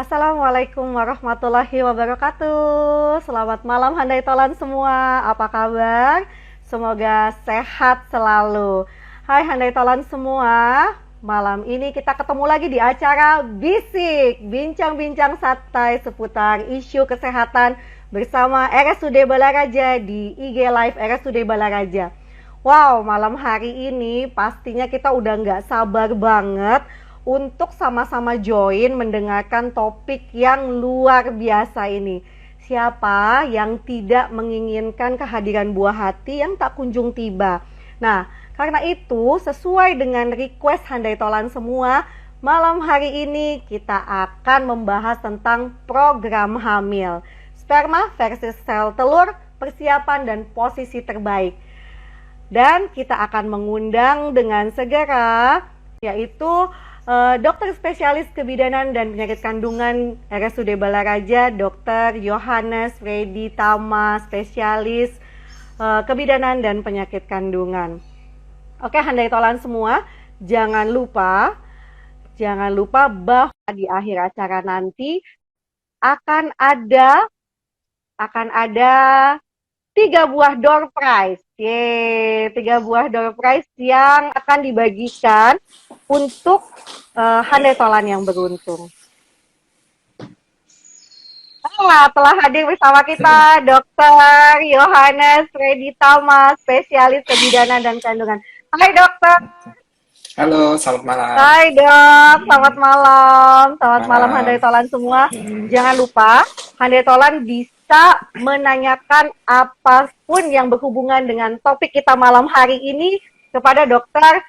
Assalamualaikum warahmatullahi wabarakatuh. Selamat malam Handai Tolan semua. Apa kabar? Semoga sehat selalu. Hai Handai Tolan semua. Malam ini kita ketemu lagi di acara Bisik, bincang-bincang santai seputar isu kesehatan bersama RSUD Balaraja di IG Live RSUD Balaraja. Wow, malam hari ini pastinya kita udah nggak sabar banget untuk sama-sama join mendengarkan topik yang luar biasa ini. Siapa yang tidak menginginkan kehadiran buah hati yang tak kunjung tiba? Nah, karena itu sesuai dengan request Handai Tolan semua, malam hari ini kita akan membahas tentang program hamil. Sperma versus sel telur, persiapan dan posisi terbaik. Dan kita akan mengundang dengan segera, yaitu dokter spesialis kebidanan dan penyakit kandungan RSUD Balaraja, Dr. Yohanes Freddy Tama, spesialis kebidanan dan penyakit kandungan. Oke, Handai Tolan semua, jangan lupa bahwa di akhir acara nanti akan ada 3 buah door prize. Yeay, 3 buah door prize yang akan dibagikan untuk Handai Tolan yang beruntung. Telah hadir bersama kita Dr. Yohanes Freddy Tama, spesialis kebidanan dan kandungan. Hai dokter. Halo, selamat malam. Hai dok, selamat malam. Selamat malam Handai Tolan semua. Jangan lupa, Handai Tolan bisa menanyakan apapun yang berhubungan dengan topik kita malam hari ini kepada Dokter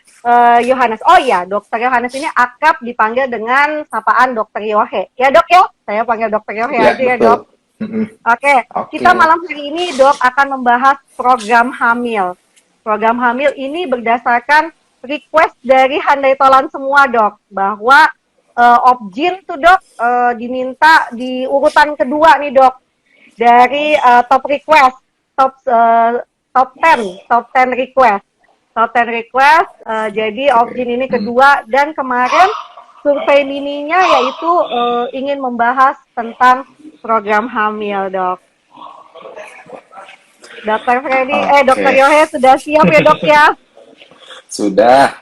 Yohanes. Oh iya, Dokter Yohanes ini akrab dipanggil dengan sapaan Dokter Yohe. Ya dok ya, saya panggil Dokter Yohe aja ya dok. Oke, kita malam hari ini dok akan membahas program hamil. Program hamil ini berdasarkan request dari Handai Tolan semua dok, bahwa Opjin tuh dok diminta di urutan kedua nih dok dari top request, top 10 request. Top 10 request, jadi Opjin ini kedua, dan kemarin survei mininya yaitu ingin membahas tentang program hamil dok. Dokter Freddy, Dokter Yohe sudah siap ya dok ya? Sudah.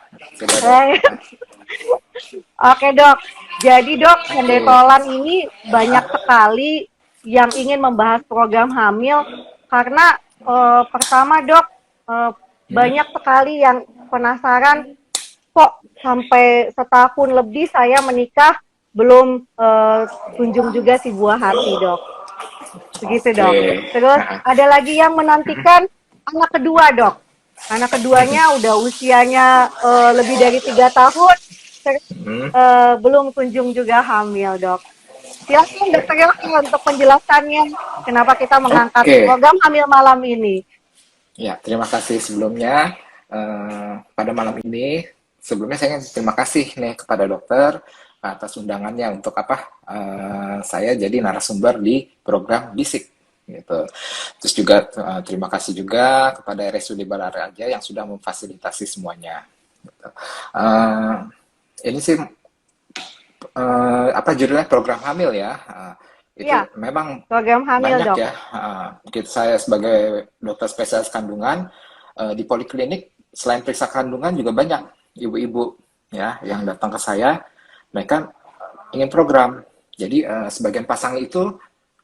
Oke dok, jadi dok, Handai Tolan ini banyak sekali yang ingin membahas program hamil karena pertama dok, banyak sekali yang penasaran kok sampai setahun lebih saya menikah belum kunjung juga si buah hati dok. Begitu dok. Terus ada lagi yang menantikan anak kedua dok. Anak keduanya udah usianya lebih dari 3 tahun, belum kunjung juga hamil dok. Silakan dokter Yohe untuk penjelasannya kenapa kita mengangkat program hamil malam ini. Ya, terima kasih sebelumnya pada malam ini. Sebelumnya saya ingin terima kasih nih kepada dokter atas undangannya untuk saya jadi narasumber di program Bisik gitu. Terus juga terima kasih juga kepada RSUD Balaraja yang sudah memfasilitasi semuanya. Gitu. Ini sih judulnya program hamil ya. Itu ya, memang program hamil banyak dok. Ya. Saya sebagai dokter spesialis kandungan di poliklinik, selain periksa kandungan juga banyak ibu-ibu ya yang datang ke saya, mereka ingin program. Jadi sebagian pasangan itu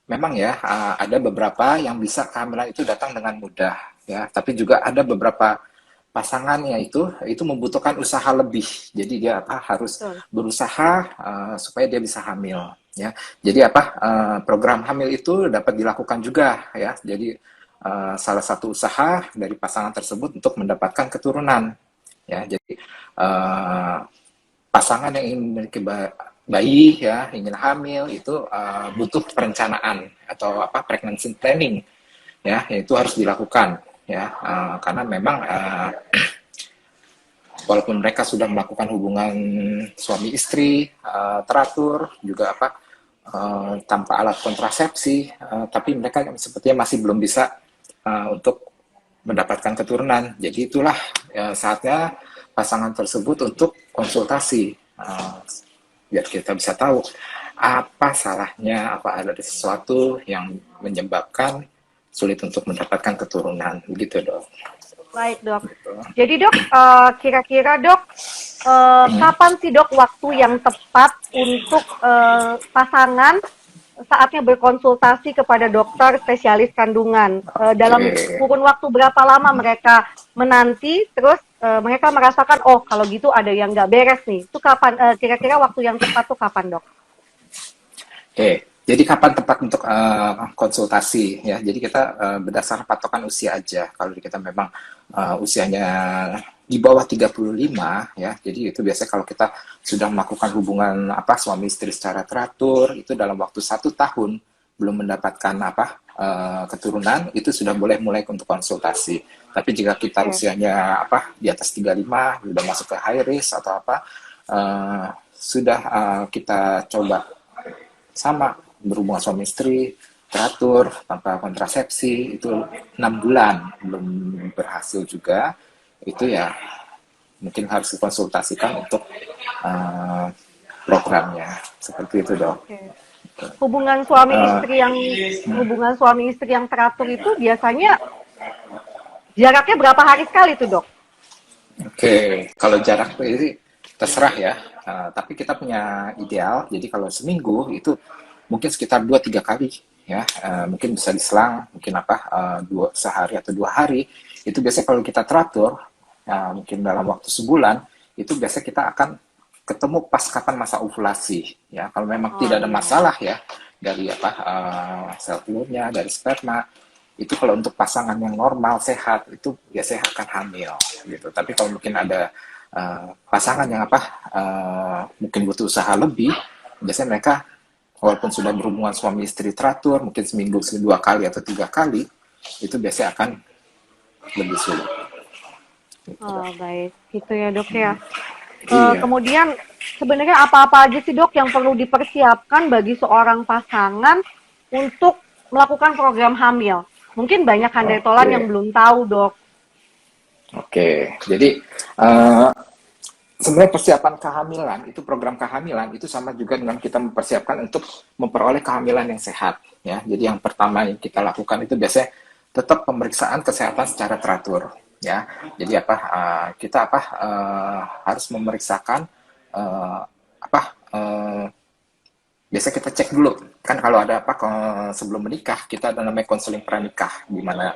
memang ya ada beberapa yang bisa kehamilan itu datang dengan mudah ya, tapi juga ada beberapa pasangannya itu membutuhkan usaha lebih. Jadi dia harus berusaha supaya dia bisa hamil ya. Jadi program hamil itu dapat dilakukan juga ya. Jadi salah satu usaha dari pasangan tersebut untuk mendapatkan keturunan ya. Jadi pasangan yang ingin memiliki bayi ya, ingin hamil itu butuh perencanaan atau pregnancy planning ya, itu harus dilakukan ya, karena memang walaupun mereka sudah melakukan hubungan suami istri teratur juga tanpa alat kontrasepsi, tapi mereka sepertinya masih belum bisa untuk mendapatkan keturunan. Jadi itulah saatnya pasangan tersebut untuk konsultasi biar kita bisa tahu apa salahnya, apa ada sesuatu yang menyebabkan sulit untuk mendapatkan keturunan, begitu dok. Baik dok. Gitu. Jadi dok, kira-kira dok, Hmm, kapan sih dok waktu yang tepat untuk pasangan saatnya berkonsultasi kepada dokter spesialis kandungan? oke. Dalam kurun waktu berapa lama mereka menanti, terus mereka merasakan, oh kalau gitu ada yang nggak beres nih. Itu kapan? Kira-kira waktu yang tepat tuh kapan dok? Oke, jadi kapan tepat untuk konsultasi ya? Jadi kita berdasarkan patokan usia aja. Kalau kita memang usianya di bawah 35 ya, jadi itu biasanya kalau kita sudah melakukan hubungan suami istri secara teratur, itu dalam waktu 1 tahun belum mendapatkan keturunan, itu sudah boleh mulai untuk konsultasi. Tapi jika kita Oke. usianya di atas 35, sudah masuk ke high risk atau sudah kita coba sama berhubungan suami istri teratur tanpa kontrasepsi itu 6 bulan belum berhasil juga, itu ya mungkin harus dikonsultasikan untuk uh, programnya seperti itu dok. Oke. Hubungan suami Uh, istri yang hubungan suami istri yang teratur itu biasanya jaraknya berapa hari sekali tuh dok? Oke, kalau jarak ini terserah ya. Tapi kita punya ideal. Jadi kalau seminggu itu mungkin sekitar 2-3 kali ya. Mungkin bisa diselang, mungkin sehari atau 2 hari. Itu biasanya kalau kita teratur, mungkin dalam waktu sebulan, itu biasanya kita akan ketemu pas kapan masa ovulasi. Ya, kalau memang Oh tidak ada iya. masalah ya dari sel telurnya, dari sperma, itu kalau untuk pasangan yang normal sehat itu biasanya akan hamil gitu. Tapi kalau mungkin ada pasangan yang mungkin butuh usaha lebih, biasanya mereka walaupun sudah berhubungan suami istri teratur mungkin seminggu 2 kali atau 3 kali, itu biasanya akan lebih sulit gitu. Oh baik, gitu ya dok ya. Iya. Kemudian sebenarnya apa-apa aja sih dok yang perlu dipersiapkan bagi seorang pasangan untuk melakukan program hamil? Mungkin banyak handai tolan yang Oke. belum tahu dok. Oke, jadi uh, sebenarnya persiapan kehamilan itu program kehamilan itu sama juga dengan kita mempersiapkan untuk memperoleh kehamilan yang sehat ya. Jadi yang pertama yang kita lakukan itu biasanya tetap pemeriksaan kesehatan secara teratur ya. Jadi kita harus memeriksakan uh, apa uh, biasanya kita cek dulu kan kalau ada sebelum menikah kita ada namanya konseling pranikah di mana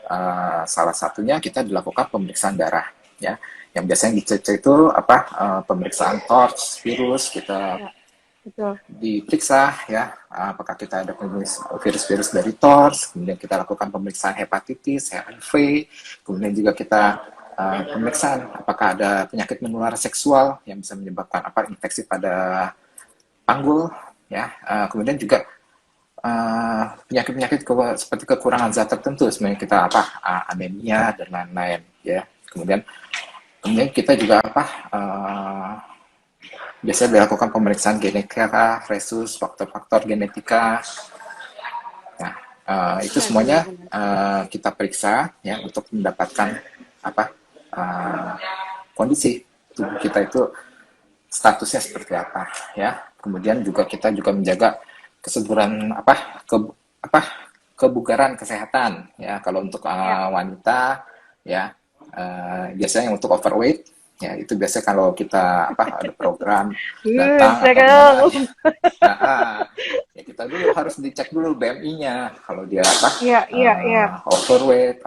Ya, salah satunya kita dilakukan pemeriksaan darah ya yang biasanya dicek itu pemeriksaan TORCH virus kita ya, betul. diperiksa ya apakah kita ada virus-virus dari TORCH, kemudian kita lakukan pemeriksaan hepatitis, HIV, kemudian juga kita pemeriksaan apakah ada penyakit menular seksual yang bisa menyebabkan infeksi pada panggul ya. Kemudian juga penyakit-penyakit seperti kekurangan zat tertentu sebenarnya kita anemia dan lain-lain ya. Kemudian kita juga biasanya dilakukan pemeriksaan genetika, resus, faktor-faktor genetika. Nah, itu Ya semuanya benar-benar. kita periksa ya untuk mendapatkan apa uh, kondisi tubuh kita itu statusnya seperti apa ya. Kemudian juga kita juga menjaga kesuburan ke, apa kebugaran kesehatan ya. Kalau untuk Ya. wanita ya biasanya untuk overweight ya itu biasanya kalau kita ada program datang atau gimana Serem. ya kita dulu harus dicek dulu BMI-nya kalau dia Iya, iya, iya. overweight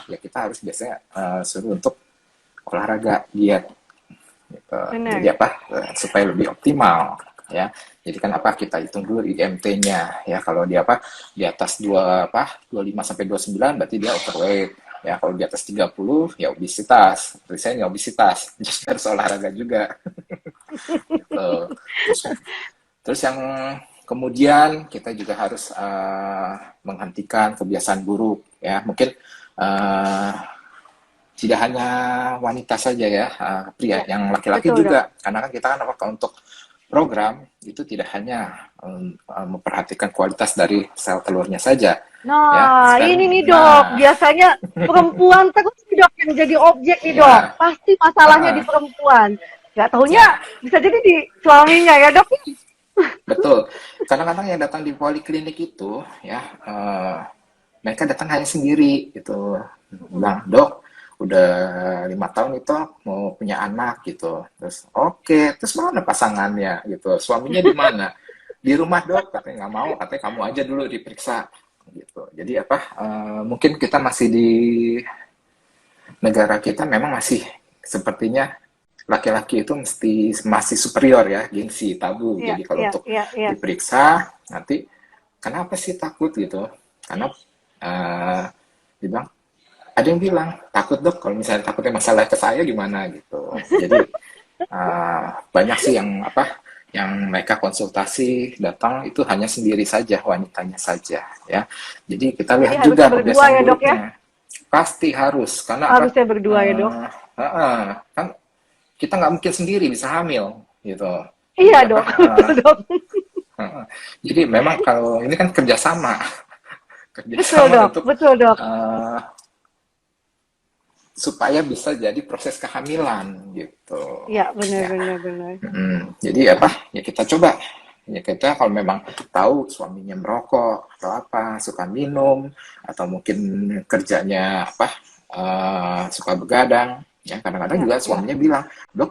ya kita harus biasanya suruh untuk olahraga diet gitu. Jadi Benar. supaya lebih optimal ya. Jadi kan kita hitung dulu IMT-nya ya. Kalau dia di atas 25 sampai 29 berarti dia overweight. Ya kalau di atas 30 ya obesitas. Saya obesitas. Jadi harus olahraga juga. Gitu. Terus yang kemudian kita juga harus menghentikan kebiasaan buruk ya. Mungkin uh, tidak hanya wanita saja ya, pria, Ya, yang laki-laki betul dok. juga. Karena kan kita kan untuk program itu tidak hanya memperhatikan kualitas dari sel telurnya saja, ya. Nah, ini nih dok, Nah, biasanya perempuan terus nih dok yang jadi objek nih dok. ya, Pasti masalahnya di perempuan. Gak taunya ya, bisa jadi di suaminya ya dok. betul. Kadang-kadang yang datang di poliklinik itu ya mereka datang hanya sendiri gitu. Bilang, dok, udah 5 tahun itu mau punya anak gitu. Terus oke, terus mana pasangannya gitu? Suaminya di mana? Di rumah dok, katanya nggak mau, katanya kamu aja dulu diperiksa gitu. Jadi apa? Mungkin kita masih di negara kita memang masih sepertinya laki-laki itu mesti masih superior ya, gengsi, tabu. Iya, Jadi kalau iya, untuk iya, iya. diperiksa nanti kenapa sih takut gitu? Karena uh, dibilang ada yang bilang takut dok kalau misalnya takutnya masalah ke saya gimana gitu. Jadi banyak sih yang apa yang mereka konsultasi datang itu hanya sendiri saja wanitanya saja ya. Jadi kita Jadi lihat harusnya juga berdua kebiasaan ya dok ya? buruknya. Pasti harus karena apa? Harusnya berdua ya dok? Kan kita nggak mungkin sendiri bisa hamil gitu. Iya Jadi apa? dok, betul dok. Jadi memang kalau ini kan kerjasama, Betul kerjasama dok, untuk betul dok. uh, supaya bisa jadi proses kehamilan gitu. Iya, benar, Ya, benar, benar. jadi apa? Ya kita coba. Ya kita kalau memang tahu suaminya merokok atau apa, suka minum atau mungkin kerjanya apa, suka begadang. Ya kadang-kadang Iya, juga iya. suaminya bilang, dok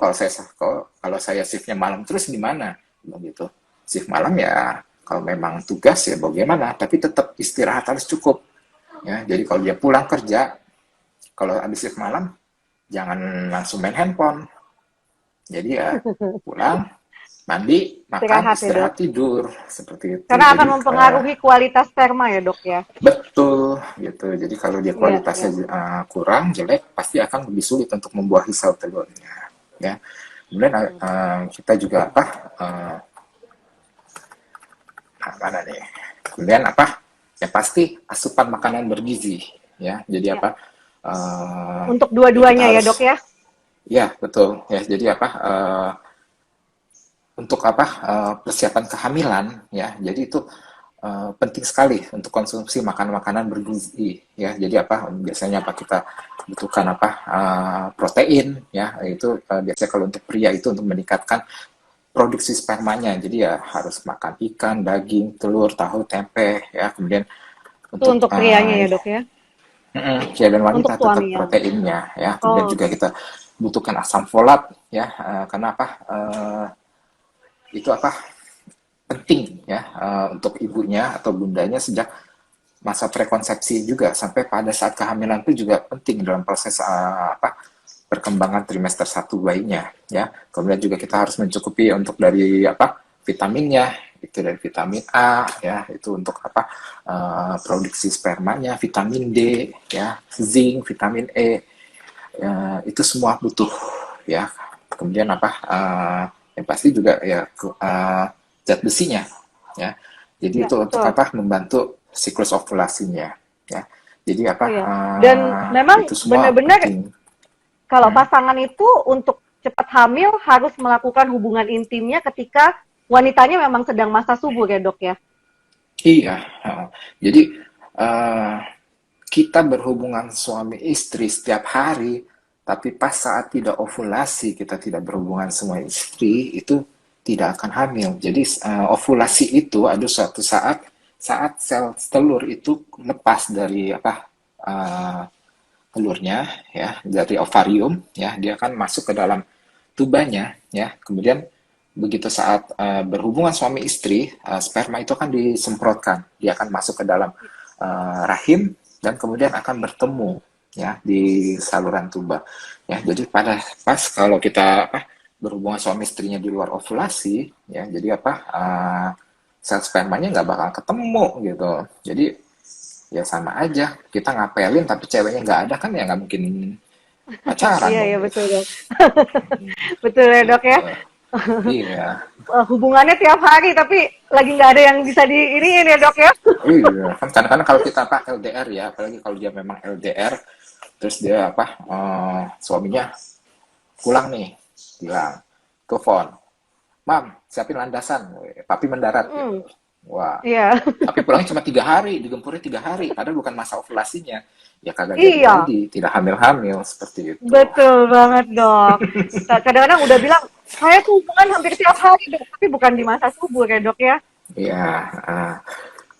kalau saya shiftnya malam terus gimana? Bilang gitu. Shift malam ya kalau memang tugas ya bagaimana, tapi tetap istirahat harus cukup. Ya, jadi kalau dia pulang kerja, kalau habis shift malam jangan langsung main handphone. Jadi ya pulang, mandi, makan, Istirahat ya dok. istirahat, tidur seperti itu. Karena akan Jadi mempengaruhi kualitas sperma ya dok ya. betul gitu. Jadi kalau dia Iya, kualitasnya iya. kurang, jelek, pasti akan lebih sulit untuk membuahi sel telurnya. Ya. Kemudian Betul. kita juga apa? Mana nih? Kemudian apa? Ya pasti asupan makanan bergizi. Ya. Jadi Ya. apa? Uh, Untuk ya kita dua-duanya ya dok harus ya. ya betul ya. Jadi apa? Untuk apa persiapan kehamilan ya jadi itu penting sekali untuk konsumsi makanan-makanan bergizi ya jadi apa biasanya apa kita butuhkan apa protein ya itu biasanya kalau untuk pria itu untuk meningkatkan produksi spermanya jadi ya harus makan ikan daging telur tahu tempe ya kemudian Itu untuk untuk prianya ya dok ya. pria dan Untuk wanita tetap suami ya. proteinnya ya kemudian Oh, juga kita butuhkan asam folat ya karena apa itu apa penting ya untuk ibunya atau bundanya sejak masa prekonsepsi juga sampai pada saat kehamilan itu juga penting dalam proses apa perkembangan trimester 1 bayinya ya. Kemudian juga kita harus mencukupi untuk dari apa vitaminnya itu dari vitamin A ya itu untuk apa produksi spermanya, vitamin D ya, zinc, vitamin E itu semua butuh ya. Kemudian apa yang pasti juga ya zat besinya ya. Jadi ya itu untuk betul. apa? Membantu siklus ovulasinya ya. Jadi apa? Oh ya. Dan memang Itu semua benar-benar penting. kalau Hmm. pasangan itu untuk cepat hamil harus melakukan hubungan intimnya ketika wanitanya memang sedang masa subur ya dok ya. Iya. Jadi uh, kita berhubungan suami istri setiap hari, tapi pas saat tidak ovulasi kita tidak berhubungan suami istri itu tidak akan hamil. Jadi ovulasi itu ada suatu saat sel telur itu lepas dari apa telurnya ya dari ovarium ya dia akan masuk ke dalam tubanya ya kemudian begitu saat berhubungan suami istri sperma itu akan disemprotkan dia akan masuk ke dalam rahim dan kemudian akan bertemu ya di saluran tuba ya jadi pada pas kalau kita apa berhubungan suami istrinya di luar ovulasi ya jadi apa sel spermanya nggak bakal ketemu gitu jadi ya sama aja kita ngapelin tapi ceweknya nggak ada kan ya nggak mungkin pacaran Iya dong ya gitu. betul dok. Betul ya dok Gitu. ya. Iya, Hubungannya tiap hari tapi lagi nggak ada yang bisa diiriin ya dok ya. iya. Kan kadang-kadang kalau kita apa LDR ya, apalagi kalau dia memang LDR, terus dia apa suaminya pulang nih, bilang, telepon, mam, siapin landasan, papi mendarat gitu. Hmm, Wah, iya. tapi pulangnya cuma 3 hari, digempurnya 3 hari, padahal bukan masa ovulasinya. Ya kagak Iya, jadi-jadi, tidak hamil-hamil seperti itu. betul banget dok. Kadang-kadang udah bilang Saya tuh hubungan hampir tiap hari dok, tapi bukan di masa subuh ya dok ya. Ya,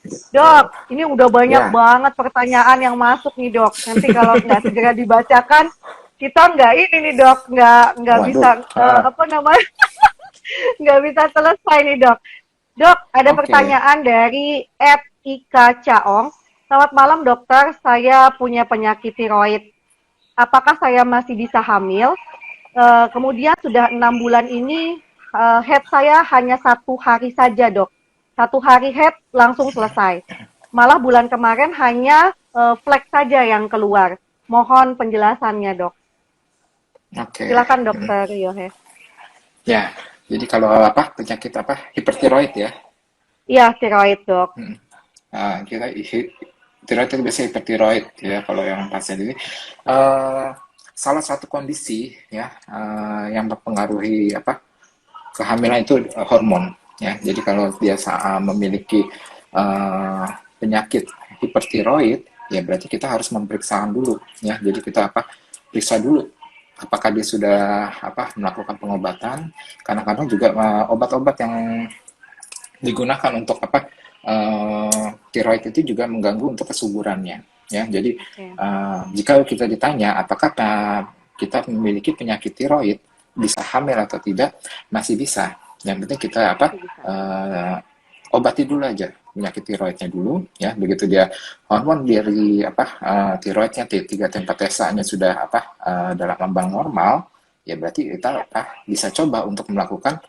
gitu. Dok, ini udah banyak Ya, banget pertanyaan yang masuk nih dok. Nanti kalau nggak segera dibacakan, kita nggak ini nih dok, nggak bisa waduh. apa namanya, nggak bisa selesai nih dok. Dok, ada Oke. pertanyaan dari Ika Caong. Selamat malam dokter, saya punya penyakit tiroid. Apakah saya masih bisa hamil? Kemudian sudah 6 bulan ini head saya hanya 1 hari saja dok. 1 hari head langsung selesai. Malah bulan kemarin hanya flek saja yang keluar. Mohon penjelasannya dok. Oke. Silakan dokter Yohe. Ya, jadi kalau apa penyakit apa hipertiroid ya. Iya tiroid dok. Hmm. Nah, tiroid itu biasanya hipertiroid ya kalau yang pasien ini eh salah satu kondisi ya yang mempengaruhi apa kehamilan itu hormon ya. Jadi kalau dia memiliki eh, penyakit hipertiroid ya berarti kita harus memeriksa dulu ya. Jadi kita apa periksa dulu apakah dia sudah apa melakukan pengobatan. Kadang-kadang juga obat-obat yang digunakan untuk apa tiroid itu juga mengganggu untuk kesuburannya ya. Jadi Oke, jika kita ditanya apakah kita memiliki penyakit tiroid bisa hamil atau tidak, masih bisa. Yang penting kita apa masih bisa. obati dulu aja penyakit tiroidnya dulu ya. Begitu dia hormon dari apa tiroidnya T3 tempat TSA-nya sudah apa dalam ambang normal, ya berarti kita Ya, apa bisa coba untuk melakukan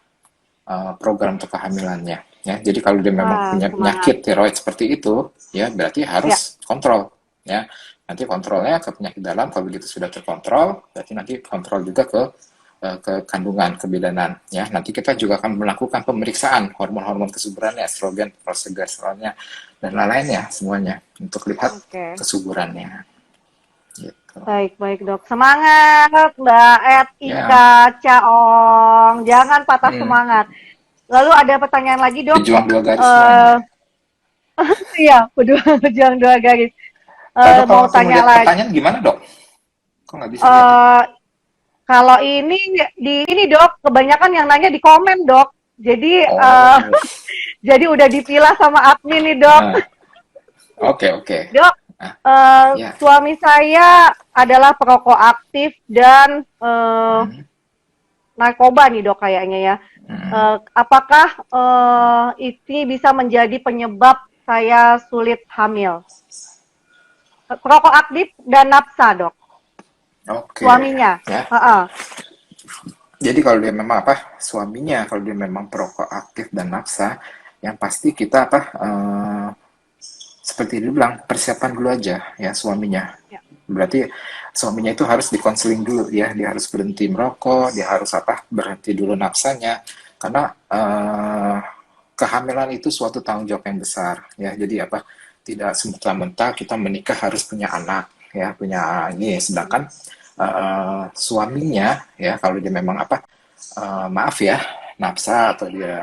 program untuk kehamilannya ya. Jadi kalau dia memang wah punya semangat. penyakit tiroid seperti itu ya berarti Ya, harus kontrol ya. Nanti kontrolnya ke penyakit dalam, kalau begitu sudah terkontrol berarti nanti kontrol juga ke kandungan, ke bidanan ya. Nanti kita juga akan melakukan pemeriksaan hormon-hormon kesuburannya, estrogen, progesteronnya dan lain-lainnya semuanya untuk lihat oke. kesuburannya gitu. Baik, baik dok. Semangat Mbak Ya. Ika Caong. Jangan patah Hmm. semangat. Lalu ada pertanyaan lagi dok. Berjuang dua garis Eh semuanya. iya, berdua berjuang 2 garis. Dok kalau Mau langsung tanya melihat lagi. pertanyaan gimana dok? Kok nggak bisa lihat ya? Eh Kalau ini di ini dok, kebanyakan yang nanya di komen dok. Jadi Oh. jadi udah dipilah sama admin nih dok. Nah, oke oke. Dok, Nah, ya. suami saya adalah perokok aktif dan Hmm, narkoba nih dok kayaknya ya. hmm. Apakah ini bisa menjadi penyebab saya sulit hamil? Perokok aktif dan nafsa dok, Oke, suaminya. ya. Heeh. Jadi kalau dia memang apa suaminya, kalau dia memang perokok aktif dan nafsa, yang pasti kita apa seperti dibilang persiapan dulu aja ya suaminya. Ya, Berarti suaminya itu harus dikonseling dulu ya, dia harus berhenti merokok, dia harus apa berhenti dulu nafsanya, karena kehamilan itu suatu tanggung jawab yang besar ya. Jadi apa tidak semata-mata kita menikah harus punya anak ya, punya ini. Sedangkan suaminya ya kalau dia memang apa maaf ya nafsa atau dia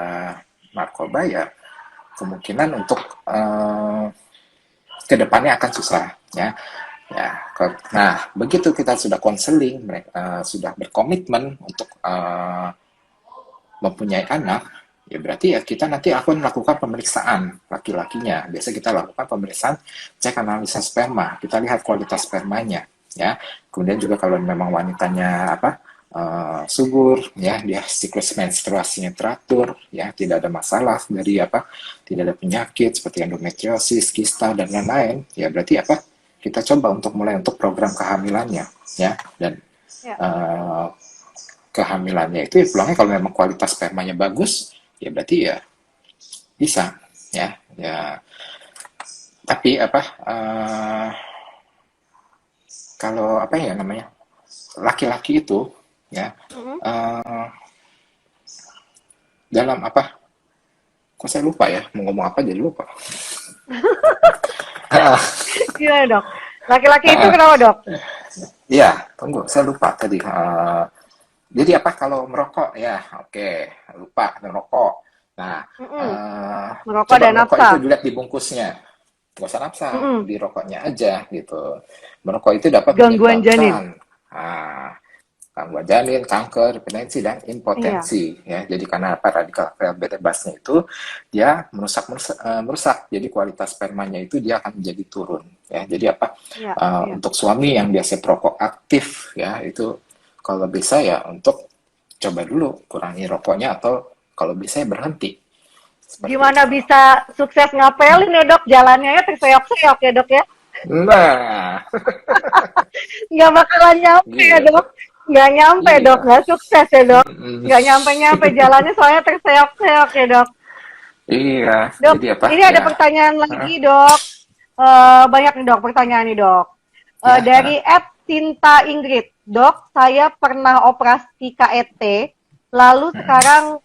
narkoba ya kemungkinan untuk kedepannya akan susah ya. Ya, nah begitu kita sudah konseling, mereka sudah berkomitmen untuk mempunyai anak, ya berarti ya kita nanti akan melakukan pemeriksaan laki-lakinya. Biasa kita lakukan pemeriksaan cek analisa sperma, kita lihat kualitas spermanya, ya. Kemudian juga kalau memang wanitanya apa subur, ya dia siklus menstruasinya teratur, ya tidak ada masalah dari apa, tidak ada penyakit seperti endometriosis, kista dan lain-lain, ya berarti apa? Kita coba untuk mulai untuk program kehamilannya, ya dan ya. eh, kehamilannya itu ya pulangnya kalau memang kualitas spermanya bagus ya berarti ya bisa ya ya tapi apa kalau apa ya namanya laki-laki itu ya Mm-mm. eh, dalam apa kok saya lupa ya mau ngomong apa jadi lupa. Gimana dok? Laki-laki itu kenapa dok? Iya, tunggu, saya lupa tadi. Jadi apa kalau merokok? Ya, oke, lupa merokok. Nah, Mm-mm. eh, Merokok coba dan merokok nafsa. itu dilihat di bungkusnya. Gak usah nafsa, Mm-mm. di rokoknya aja gitu. Merokok itu dapat Gangguan janin. menyebabkan ah, gangguan janin, kanker, hipertensi, dan Iya. impotensi. Ya, jadi karena apa radikal bebasnya itu dia merusak, jadi kualitas spermanya itu dia akan menjadi turun. Ya, jadi apa Iya. Iya. untuk suami yang biasa perokok aktif ya itu kalau bisa ya untuk coba dulu kurangi rokoknya atau kalau bisa ya berhenti seperti Gimana itu. bisa sukses ngapelin ya dok? Jalannya ya terseok-seok ya dok ya? Nah, Nggak bakalan nyampe ya gitu. dok? Nggak nyampe dok, Iya. nggak sukses ya dok? Mm-mm. Nggak nyampe-nyampe jalannya soalnya terseok-seok ya dok. Iya, Dok, jadi apa ini ada ya? pertanyaan Hah? lagi dok. Banyak nih dok pertanyaan nih dok. Ya, Dari Sinta Ingrid, dok, saya pernah operasi KET, lalu sekarang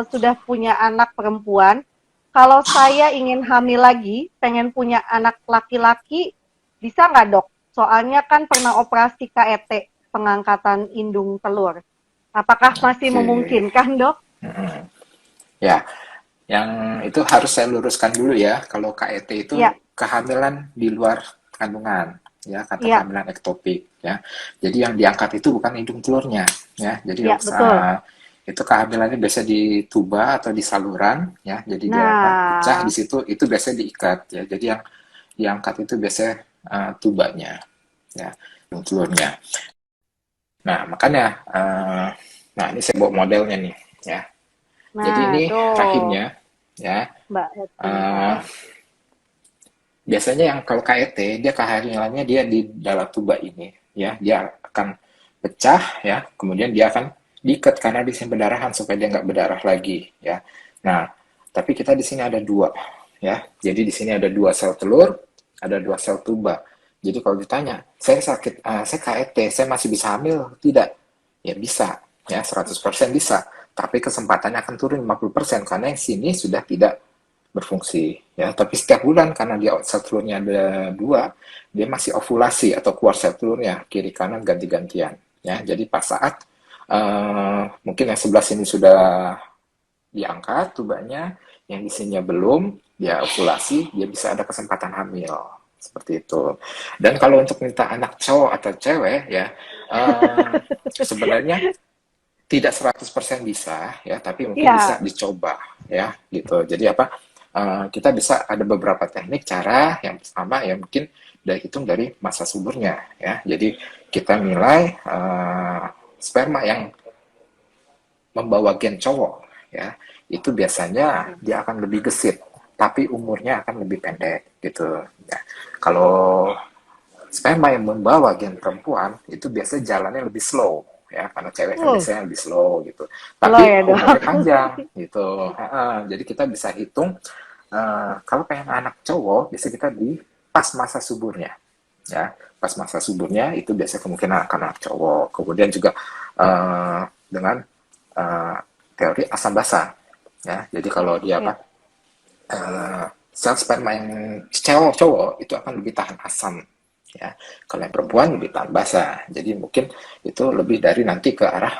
sudah punya anak perempuan. Kalau saya ingin hamil lagi, pengen punya anak laki-laki, bisa nggak dok? Soalnya kan pernah operasi KET, pengangkatan indung telur. Apakah masih oke. memungkinkan dok? Mm-mm. Ya, yang itu harus saya luruskan dulu ya. Kalau KET itu Iya, kehamilan di luar kandungan, ya, kata iya, kehamilan ektopik, ya. Jadi yang diangkat itu bukan hidung telurnya, ya. Jadi iya betul. itu kehamilannya biasa di tuba atau di saluran, ya. Jadi dia apa pecah di Nah, situ, itu biasa diikat, ya. Jadi yang diangkat itu biasanya tubanya, ya, hidung telurnya. Nah makanya, nah ini saya bawa modelnya nih, ya. Jadi nah ini tuh rahimnya, ya. Mbak Eh, Sinta. Biasanya yang kalau KET dia kehamilannya dia di dalam tuba ini ya dia akan pecah ya kemudian dia akan diikat karena di sini berdarahan supaya dia nggak berdarah lagi ya. Nah tapi kita di sini ada dua ya jadi di sini ada dua sel telur ada dua sel tuba. Jadi kalau ditanya saya sakit saya KET saya masih bisa hamil tidak ya bisa ya 100% bisa tapi kesempatannya akan turun 50% karena yang sini sudah tidak berfungsi ya tapi setiap bulan karena dia sel telurnya ada dua dia masih ovulasi atau keluar sel telurnya kiri kanan ganti-gantian ya jadi pas saat mungkin yang sebelah sini sudah diangkat tubanya yang di sininya belum dia ovulasi dia bisa ada kesempatan hamil seperti itu dan kalau untuk minta anak cowok atau cewek ya eh, sebenarnya tidak 100% bisa ya tapi mungkin bisa Iya. dicoba ya gitu jadi apa kita bisa ada beberapa teknik cara yang pertama ya mungkin dari hitung dari masa suburnya ya jadi kita nilai sperma yang membawa gen cowok ya itu biasanya Oke. dia akan lebih gesit tapi umurnya akan lebih pendek gitu ya kalau sperma yang membawa gen perempuan itu biasanya jalannya lebih slow ya karena cewek kan Uh, biasanya lebih slow gitu Slow tapi ya umurnya dok. panjang gitu jadi kita bisa hitung kalau pengen anak cowok bisa kita di pas masa suburnya ya pas masa suburnya itu biasa kemungkinan akan anak cowok kemudian juga dengan eh, teori asam basa ya jadi kalau dia apa Ya. sel sperma yang cowok itu akan lebih tahan asam ya kalau yang perempuan lebih tahan basa jadi mungkin itu lebih dari nanti ke arah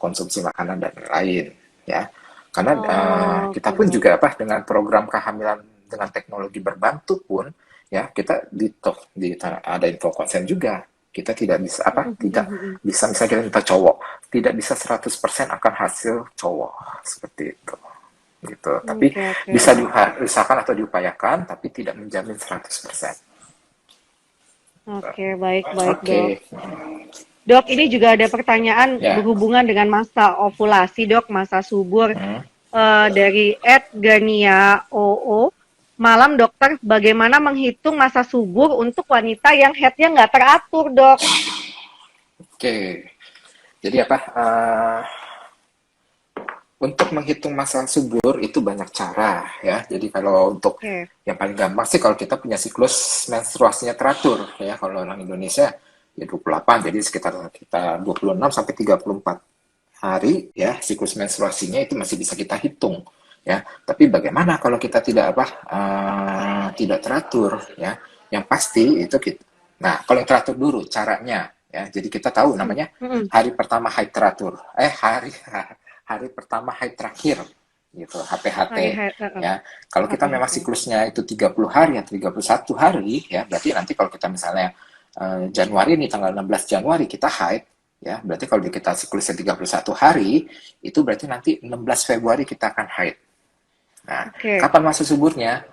konsumsi makanan dan lain ya karena kita Oke, pun baik. juga apa dengan program kehamilan dengan teknologi berbantu pun ya kita ada info konsen juga kita tidak bisa apa tidak bisa misalnya kita minta cowok tidak bisa 100% akan hasil cowok seperti itu gitu tapi Oke, oke. bisa diusahakan atau diupayakan tapi tidak menjamin 100%. Oke, baik, baik, Oke. dok. Dok, ini juga ada pertanyaan Ya. berhubungan dengan masa ovulasi, dok, masa subur. Hmm. Dari Gania OO. Malam, dokter, bagaimana menghitung masa subur untuk wanita yang headnya nggak teratur, dok? Oke. Jadi apa? Untuk menghitung masa subur itu banyak cara ya. Jadi kalau untuk Oke. yang paling gampang sih kalau kita punya siklus menstruasinya teratur ya. Kalau orang Indonesia ya 28 jadi sekitar kita 26 sampai 34 hari ya siklus menstruasinya itu masih bisa kita hitung ya. Tapi bagaimana kalau kita tidak apa tidak teratur ya? Yang pasti itu kita. Nah, kalau yang teratur dulu caranya ya. Jadi kita tahu namanya Mm-mm. hari pertama haid teratur. Hari pertama haid terakhir gitu, HPHT Hari head, ya. Kalau kita memang HPHT. siklusnya itu 30 hari atau 31 hari ya, berarti nanti kalau kita misalnya Januari ini tanggal 16 Januari kita haid, Ya, berarti kalau kita siklusnya 31 hari, itu berarti nanti 16 Februari kita akan haid. Nah, Oke. kapan masa suburnya?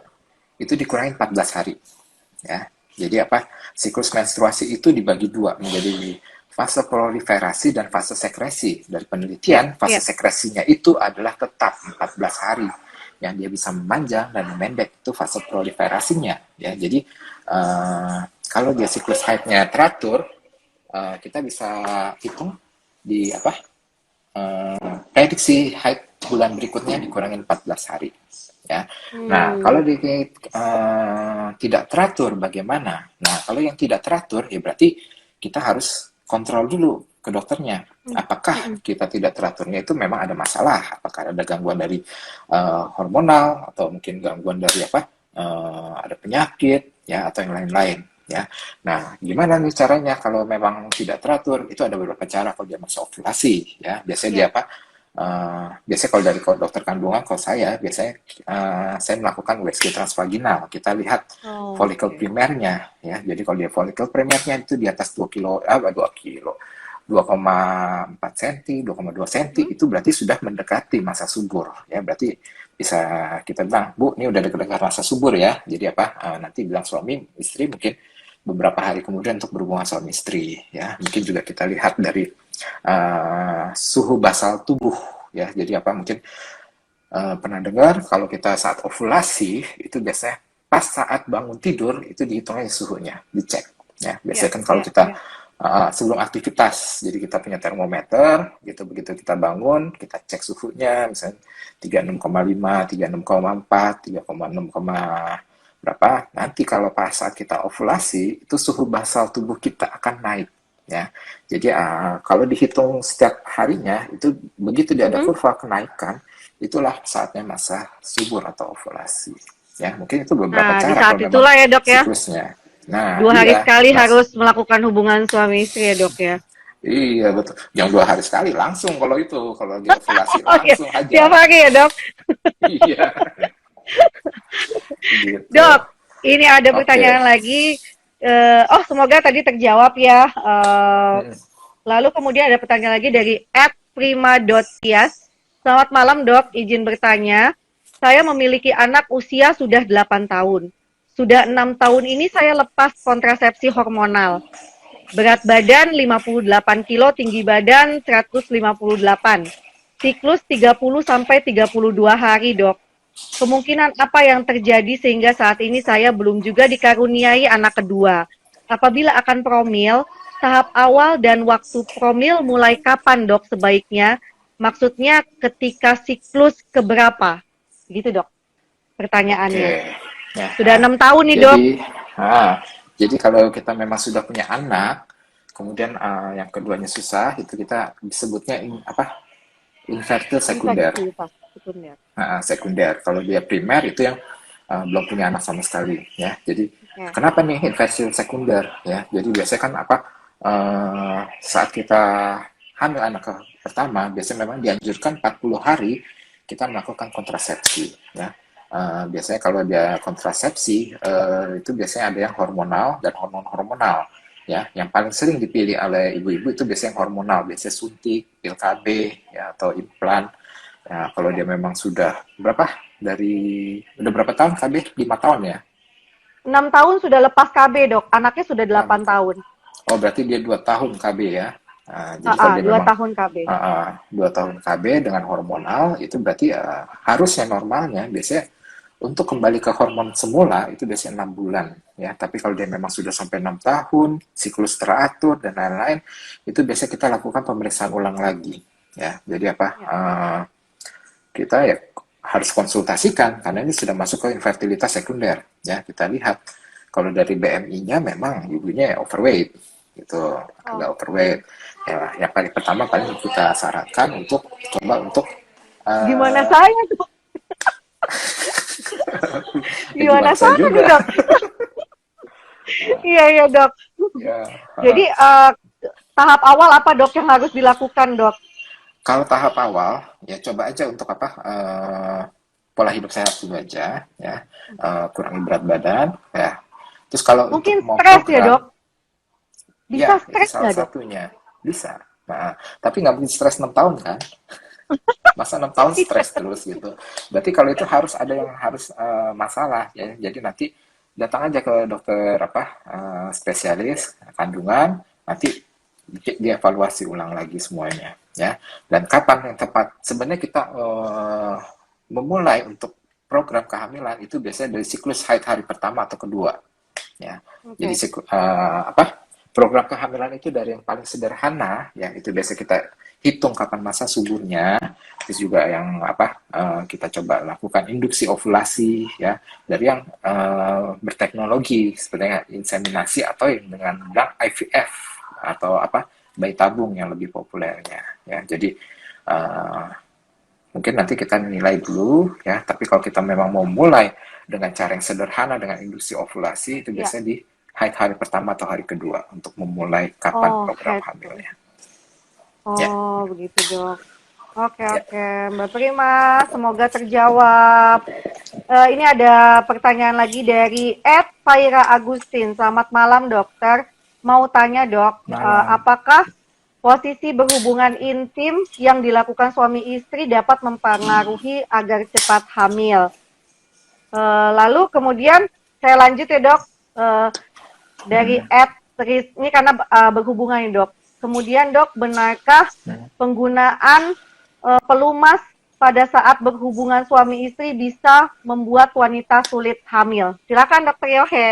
Itu dikurangi 14 hari. Ya, jadi apa? Siklus menstruasi itu dibagi dua menjadi fase proliferasi dan fase sekresi. Dari Ya, penelitian, fase ya. sekresinya itu adalah tetap 14 hari. Yang dia bisa memanjang dan memendek itu fase proliferasinya. Ya, jadi kalau dia siklus haidnya teratur, kita bisa hitung di apa? Prediksi haid bulan berikutnya dikurangin 14 hari. Ya. Nah, kalau Hmm. tidak teratur bagaimana? Nah, kalau yang tidak teratur ya berarti kita harus kontrol dulu ke dokternya. Hmm. Hmm. Apakah kita tidak teraturnya itu memang ada masalah? Apakah ada gangguan dari hormonal atau mungkin gangguan dari apa? Ada penyakit ya atau yang lain-lain ya. Nah, gimana nih caranya kalau memang tidak teratur? Itu ada beberapa cara kalau dia masuk ovulasi ya. Biasanya dia Ya. apa? Biasanya kalau dari dokter kandungan, kalau saya saya melakukan USG transvaginal. Kita lihat Oh, folikel oke. primernya, ya. Jadi kalau dia folikel primernya itu di atas 2 kilo, 2 kilo, 2,4 cm, 2,2 cm, Hmm. itu berarti sudah mendekati masa subur, ya. Berarti bisa kita bilang, Bu, ini udah dekat-dekat masa subur ya. Jadi apa? Nanti bilang suami, istri mungkin beberapa hari kemudian untuk berhubungan suami istri, ya. Mungkin juga kita lihat dari suhu basal tubuh ya. Jadi apa mungkin pernah dengar kalau kita saat ovulasi itu biasanya pas saat bangun tidur itu dihitungnya suhunya, dicek ya. Ya, Biasanya kan kalau ya, kita ya. sebelum aktivitas, jadi kita punya termometer gitu, begitu kita bangun kita cek suhunya misalnya 36,5, 36,4, 3,6, berapa. Nanti kalau pas saat kita ovulasi itu suhu basal tubuh kita akan naik ya. Jadi kalau dihitung setiap harinya itu begitu dia ada Mm-mm. kurva kenaikan, itulah saatnya masa subur atau ovulasi. Ya, mungkin itu beberapa Nah, di cara saat kalau memang itulah ya dok ya, siklusnya. Nah, 2 hari iya, sekali Mas. harus melakukan hubungan suami istri ya dok ya. Iya, betul. Yang 2 hari sekali langsung kalau itu, kalau lagi ovulasi Oh iya, langsung tiap aja. hari ya dok. Iya, gitu. Dok, ini ada Oke. pertanyaan lagi. Oh, semoga tadi terjawab ya. Hmm. Lalu kemudian ada pertanyaan lagi dari @prima.tias. Selamat malam dok, izin bertanya. Saya memiliki anak usia sudah 8 tahun. Sudah 6 tahun ini saya lepas kontrasepsi hormonal. Berat badan 58 kilo, tinggi badan 158. Siklus 30 sampai 32 hari, Dok. Kemungkinan apa yang terjadi sehingga saat ini saya belum juga dikaruniai anak kedua? Apabila akan promil, tahap awal dan waktu promil mulai kapan, Dok, sebaiknya? Maksudnya ketika siklus keberapa? Gitu, Dok, pertanyaannya. Oke. Ya, Sudah 6 tahun nih, Dok. jadi jadi kalau kita memang sudah punya anak, kemudian yang keduanya susah, itu kita disebutnya apa? Infertil sekunder. Infertilitas sekunder. Sekunder. Kalau dia primer itu yang belum punya anak sama sekali, ya. Jadi Ya. kenapa nih infertil sekunder, ya? Jadi biasanya kan apa? Saat kita hamil anak pertama, biasanya memang dianjurkan 40 hari kita melakukan kontrasepsi, ya. Biasanya kalau dia kontrasepsi itu biasanya ada yang hormonal dan hormonal ya. Yang paling sering dipilih oleh ibu-ibu itu biasanya yang hormonal, biasanya suntik, pil KB ya atau implan. Ya, kalau dia memang sudah berapa udah berapa tahun KB? 5 tahun ya. 6 tahun sudah lepas KB, Dok. Anaknya sudah 8 tahun. Oh, berarti dia 2 tahun KB ya. Jadi kalau dia 2 memang tahun KB. 2 tahun KB dengan hormonal itu berarti harusnya normalnya biasanya untuk kembali ke hormon semula itu biasanya 6 bulan ya. Tapi kalau dia memang sudah sampai 6 tahun, siklus teratur dan lain-lain, itu biasanya kita lakukan pemeriksaan ulang lagi ya. Jadi apa? Ya. Kita ya harus konsultasikan karena ini sudah masuk ke infertilitas sekunder ya. Kita lihat kalau dari BMI-nya memang ibunya overweight gitu, agak overweight ya. Yang paling pertama paling kita sarankan untuk coba untuk Gimana uh, saya, Dok? Gimana gimana saya saya nih, juga Dok? Iya, iya, Dok. ya. Jadi tahap awal apa, Dok, yang harus dilakukan, Dok? Kalau tahap awal ya coba aja untuk apa pola hidup sehat dulu aja ya, kurangi berat badan ya. Terus kalau untuk Mungkin mau stres ya, Dok? program, Bisa ya, itu stres salah nggak, Dok? satunya. Bisa. Nah, tapi nggak mungkin stres 6 tahun kan? Masa 6 tahun stres terus gitu. Berarti kalau itu harus ada yang harus masalah ya. Jadi nanti datang aja ke dokter apa spesialis kandungan, nanti dievaluasi ulang lagi semuanya ya. Dan kapan yang tepat? Sebenarnya kita memulai untuk program kehamilan itu biasanya dari siklus haid hari pertama atau kedua ya. Jadi Oke. program kehamilan itu dari yang paling sederhana ya itu biasa kita hitung kapan masa suburnya, terus juga yang kita coba lakukan induksi ovulasi ya dari yang berteknologi seperti inseminasi atau yang dengan bilang IVF atau bayi tabung yang lebih populernya ya. Jadi uh, mungkin nanti kita nilai dulu ya, tapi kalau kita memang mau mulai dengan cara yang sederhana dengan induksi ovulasi itu Ya. biasanya di haid hari pertama atau hari kedua untuk memulai kapan Oh, program head. hamilnya. Ya, Oh, begitu, Dok. Oke, ya. oke. Mbak Prima, semoga terjawab. Ini ada pertanyaan lagi dari Ed Faira Agustin. Selamat malam, dokter. Mau tanya, dok, Malam. apakah posisi berhubungan intim yang dilakukan suami istri dapat mempengaruhi agar cepat hamil? Lalu kemudian saya lanjut ya, dok. Dari Hmm. Ed, ini karena berhubungan nih, dok. Kemudian, dok, benarkah Hmm. penggunaan pelumas pada saat berhubungan suami istri bisa membuat wanita sulit hamil? Silakan, dokter Yohe.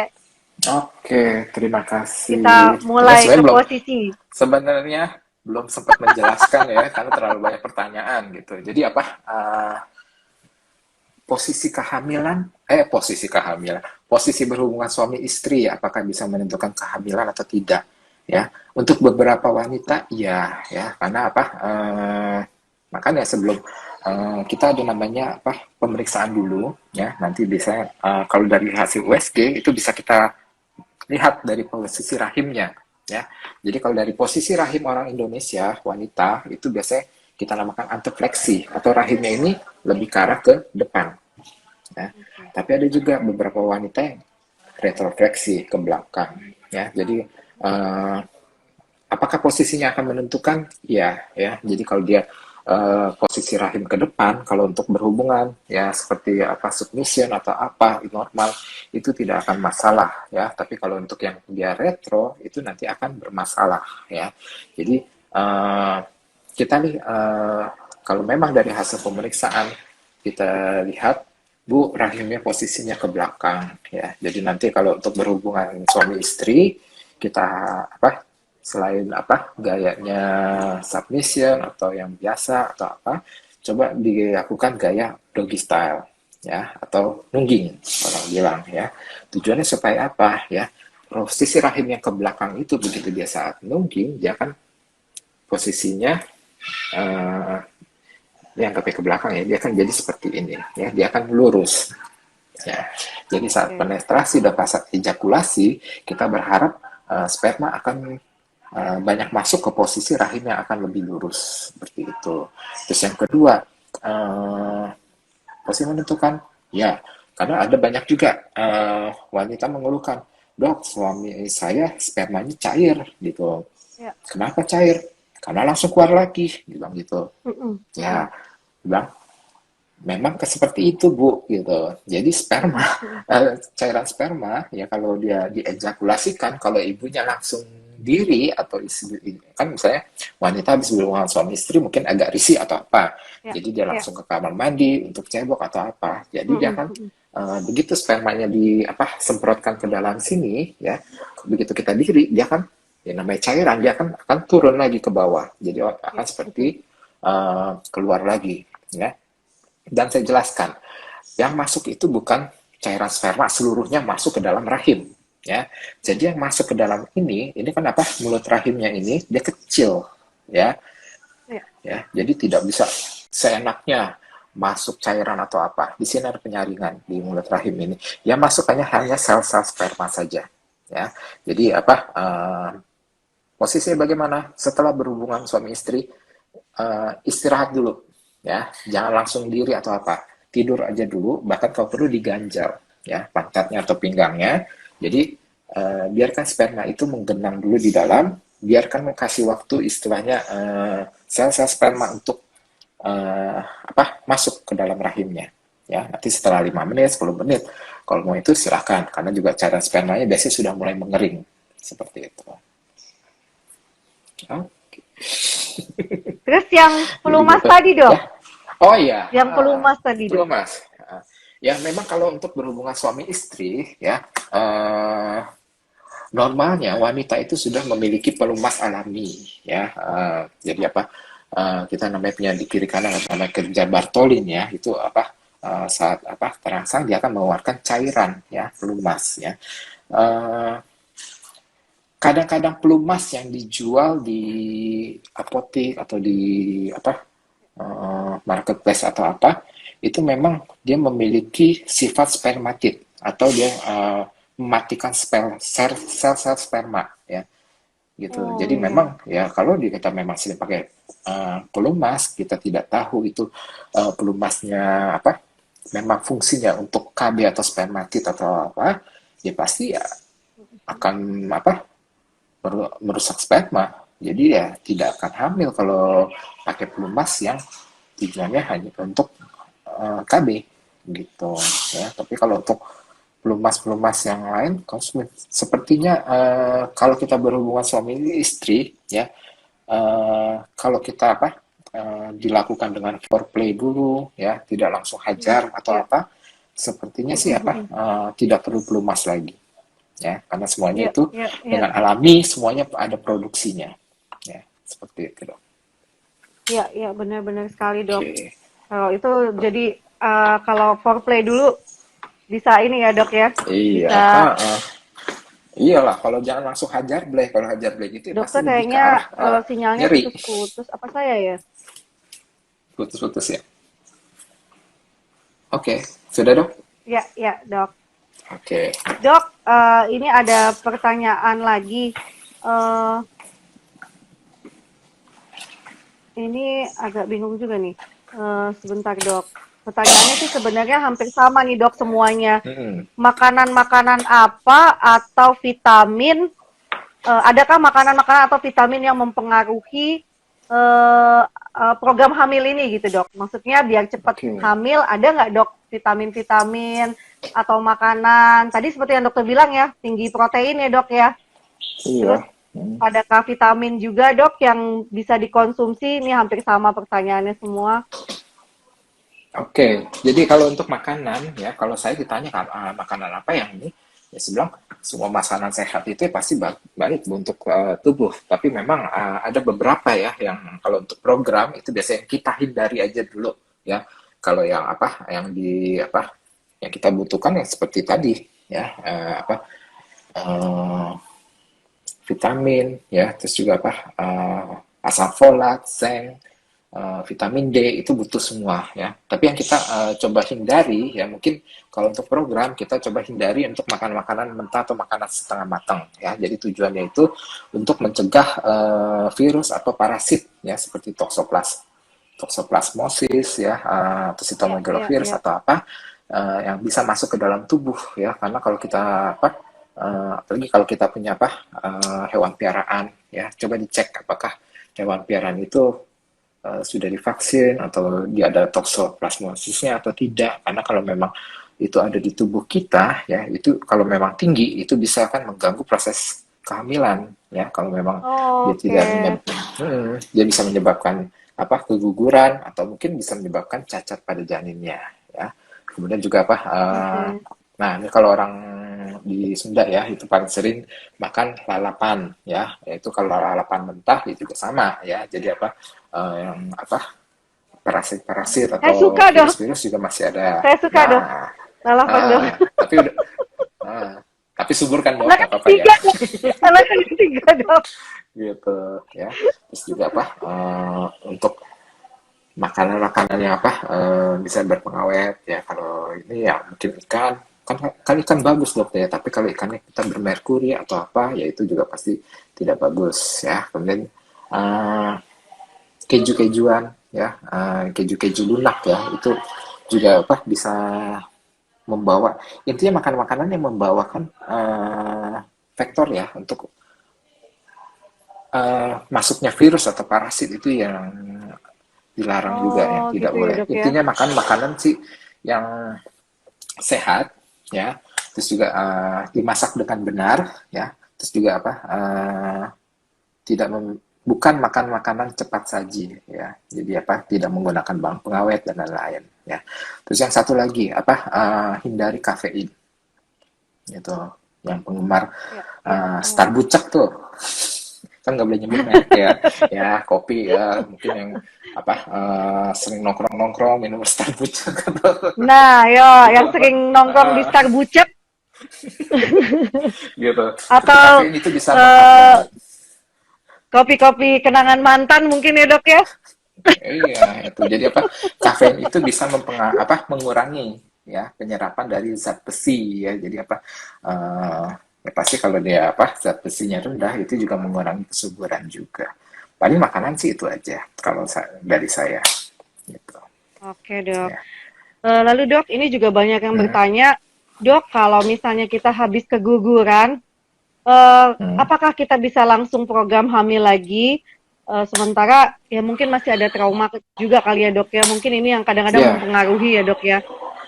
Oke, terima kasih. Kita Ini mulai ke posisi. sebenarnya belum sempat menjelaskan ya karena terlalu banyak pertanyaan gitu. Jadi posisi berhubungan suami istri apakah bisa menentukan kehamilan atau tidak ya. Untuk beberapa wanita ya karena makanya sebelum kita ada namanya pemeriksaan dulu ya, nanti biasanya kalau dari hasil USG itu bisa kita lihat dari posisi rahimnya ya. Jadi kalau dari posisi rahim orang Indonesia wanita itu biasanya kita namakan antefleksi atau rahimnya ini lebih ke arah ke depan ya. Tapi ada juga beberapa wanita yang retrofleksi ke belakang ya. Jadi apakah posisinya akan menentukan? Ya. Jadi kalau dia posisi rahim ke depan, kalau untuk berhubungan ya seperti submission atau normal itu tidak akan masalah ya. Tapi kalau untuk yang dia retro itu nanti akan bermasalah ya. Jadi kita nih kalau memang dari hasil pemeriksaan kita lihat Bu rahimnya posisinya ke belakang ya. Jadi nanti kalau untuk berhubungan suami istri kita selain gayanya submission atau yang biasa atau coba dilakukan gaya doggy style ya atau nungging orang bilang ya. Tujuannya supaya apa ya? Posisi rahim yang ke belakang itu begitu dia saat nungging dia akan posisinya eh, yang ke belakang ya dia akan jadi seperti ini ya, dia akan lurus ya. Jadi saat Oke. penetrasi dan pas ejakulasi kita berharap sperma akan banyak masuk ke posisi rahim yang akan lebih lurus seperti itu. Terus yang kedua posisi menentukan ya karena ada banyak juga wanita mengeluhkan dok suami saya spermanya cair gitu. Ya. Kenapa cair? Karena langsung keluar lagi bilang gitu ya. Bilang memang seperti itu Bu gitu. Jadi sperma cairan sperma ya kalau dia diejakulasikan kalau ibunya langsung diri atau kan misalnya wanita habis berhubungan suami istri mungkin agak risih atau apa. Ya. Jadi dia Ya. langsung ke kamar mandi untuk cebok atau apa. Jadi dia kan begitu spermanya semprotkan ke dalam sini ya. Begitu kita diri dia kan ya namanya cairan dia akan turun lagi ke bawah. Jadi akan seperti keluar lagi ya. Dan saya jelaskan, yang masuk itu bukan cairan sperma seluruhnya masuk ke dalam rahim, ya. Jadi yang masuk ke dalam ini kan mulut rahimnya ini dia kecil, ya, Ya. ya. Jadi tidak bisa seenaknya masuk cairan atau apa. Di sini ada penyaringan di mulut rahim ini. Yang masuk hanya sel-sel sperma saja, ya. Jadi posisinya bagaimana? Setelah berhubungan suami istri, istirahat dulu ya jangan langsung diri atau tidur aja dulu bahkan kalau perlu diganjal ya pantatnya atau pinggangnya jadi biarkan sperma itu menggenang dulu di dalam biarkan kasih waktu istilahnya sel-sel sperma untuk masuk ke dalam rahimnya. Ya, nanti setelah 5 menit, 10 menit, kalau mau itu silahkan, karena juga cara spermanya biasanya sudah mulai mengering. Seperti itu. Oke. Terus yang Jadi pelumas gitu. tadi dok, Ya. Oh iya, yang pelumas tadi dok. pelumas. Ya memang kalau untuk berhubungan suami istri, ya normalnya wanita itu sudah memiliki pelumas alami, ya. Jadi kita namanya punya di kiri kanan namanya kerja Bartolin, ya. Itu saat terangsang dia akan mengeluarkan cairan, ya, pelumas, ya. Eh, Kadang-kadang pelumas yang dijual di apotek atau di marketplace atau itu memang dia memiliki sifat spermatid atau dia mematikan sel-sel sperma, ya, gitu. Oh Jadi iya. memang ya kalau kita memang sering pakai pelumas, kita tidak tahu itu pelumasnya memang fungsinya untuk KB atau spermatid atau ya pasti ya akan merusak sperma. Jadi ya tidak akan hamil kalau pakai pelumas yang tujuannya hanya untuk KB gitu, ya. Tapi kalau untuk pelumas-pelumas yang lain, sepertinya kalau kita berhubungan suami istri, ya, kalau kita dilakukan dengan foreplay dulu, ya, tidak langsung hajar atau Ya, sepertinya sih tidak perlu pelumas lagi, ya, karena semuanya ya, itu ya, ya, dengan alami, semuanya ada produksinya, ya, seperti itu dok. ya, ya, benar-benar sekali dok. Oke. Kalau itu jadi kalau foreplay dulu bisa ini ya dok ya, Iya, bisa. iyalah, kalau jangan langsung hajar bleh. Kalau hajar bleh gitu ya pasti Dokter lebih ke kayaknya arah sinyalnya nyeri, putus-putus. Apa saya ya? putus-putus ya. Oke, sudah dok? Ya, ya dok. Oke. Dok, ini ada pertanyaan lagi. Eh, ini agak bingung juga nih. Sebentar dok. Pertanyaannya sih sebenarnya hampir sama nih dok semuanya. Hmm. Makanan-makanan apa atau vitamin? Adakah makanan-makanan atau vitamin yang mempengaruhi program hamil ini gitu dok? Maksudnya biar cepat Oke. hamil, ada nggak dok vitamin-vitamin atau makanan? Tadi seperti yang dokter bilang ya, tinggi protein ya dok ya. Iya. Terus adakah vitamin juga dok yang bisa dikonsumsi? Ini hampir sama pertanyaannya semua. Oke, jadi kalau untuk makanan ya, kalau saya ditanya makanan apa yang ini, ya saya bilang semua makanan sehat itu ya pasti baik untuk tubuh. Tapi memang ada beberapa ya yang kalau untuk program itu biasanya kita hindari aja dulu, ya. Kalau yang yang kita butuhkan yang seperti tadi, ya, eh, vitamin, ya, terus juga asam folat, zinc, vitamin D itu butuh semua, ya. Tapi yang kita coba hindari ya mungkin kalau untuk program kita coba hindari untuk makan makanan mentah atau makanan setengah matang, ya. Jadi tujuannya itu untuk mencegah virus atau parasit ya seperti toxoplasmosis, ya, atau Ya, ya, cytomegalovirus ya. atau yang bisa masuk ke dalam tubuh, ya. Karena kalau kita apalagi kalau kita punya hewan piaraan, ya, coba dicek apakah hewan piaraan itu sudah divaksin atau dia ada toxoplasmosisnya atau tidak. Karena kalau memang itu ada di tubuh kita, ya, itu kalau memang tinggi itu bisa akan mengganggu proses kehamilan, ya. Kalau memang dia Oke, tidak dia bisa menyebabkan keguguran atau mungkin bisa menyebabkan cacat pada janinnya, ya. Kemudian juga oke. nah, ini kalau orang di Sunda ya itu paling sering makan lalapan, ya. Yaitu kalau lalapan mentah itu juga sama, ya. Jadi yang parasit-parasit Saya atau suka dok. virus-virus juga masih ada. Saya suka dok. Nah, Lalapan dok. tapi udah tapi subur kan dok, Anak nggak yang apa-apa ya. ketiga dok. Anak yang ketiga dok. Gitu, ya. Terus juga untuk makanan-makanan yang bisa berpengawet, ya. Kalau ini ya mungkin ikan, kan ikan bagus dok ya, tapi kalau ikannya kita bermerkuri atau ya itu juga pasti tidak bagus, ya. Kemudian keju-kejuan, ya, keju-keju lunak, ya, itu juga bisa membawa, intinya makan makanan yang membawakan faktor ya untuk masuknya virus atau parasit itu yang dilarang juga, Oh, yang tidak gitu ya boleh. dok ya. Intinya makan makanan sih yang sehat, ya. Terus juga dimasak dengan benar, ya. Terus juga apa? Tidak bukan makan makanan cepat saji, ya. Jadi apa? Tidak menggunakan bahan pengawet dan lain-lain, ya. Terus yang satu lagi apa? Hindari kafein, gitu. Yang penggemar Ya, ya. Oh. Starbucks tuh, kan nggak boleh nyebut merek ya, ya kopi ya mungkin yang apa sering nongkrong nongkrong minum Starbucks Nah, yo, itu yang apa sering nongkrong di Starbucks gitu. Itu atau kafein itu bisa eh, menghambat. kopi-kopi kenangan mantan mungkin ya dok ya. Iya, itu. Jadi apa? Kafein itu bisa mengurangi ya penyerapan dari zat besi ya. Jadi apa? eh ya pasti kalau dia apa zat besinya rendah itu juga mengurangi kesuburan juga. Paling makanan sih itu aja kalau dari saya gitu. Oke dok. Ya. Lalu dok, ini juga banyak yang Hmm, bertanya, dok kalau misalnya kita habis keguguran, hmm. apakah kita bisa langsung program hamil lagi? Sementara ya mungkin masih ada trauma juga kali ya dok ya. Mungkin ini yang kadang-kadang Ya, mempengaruhi ya dok ya.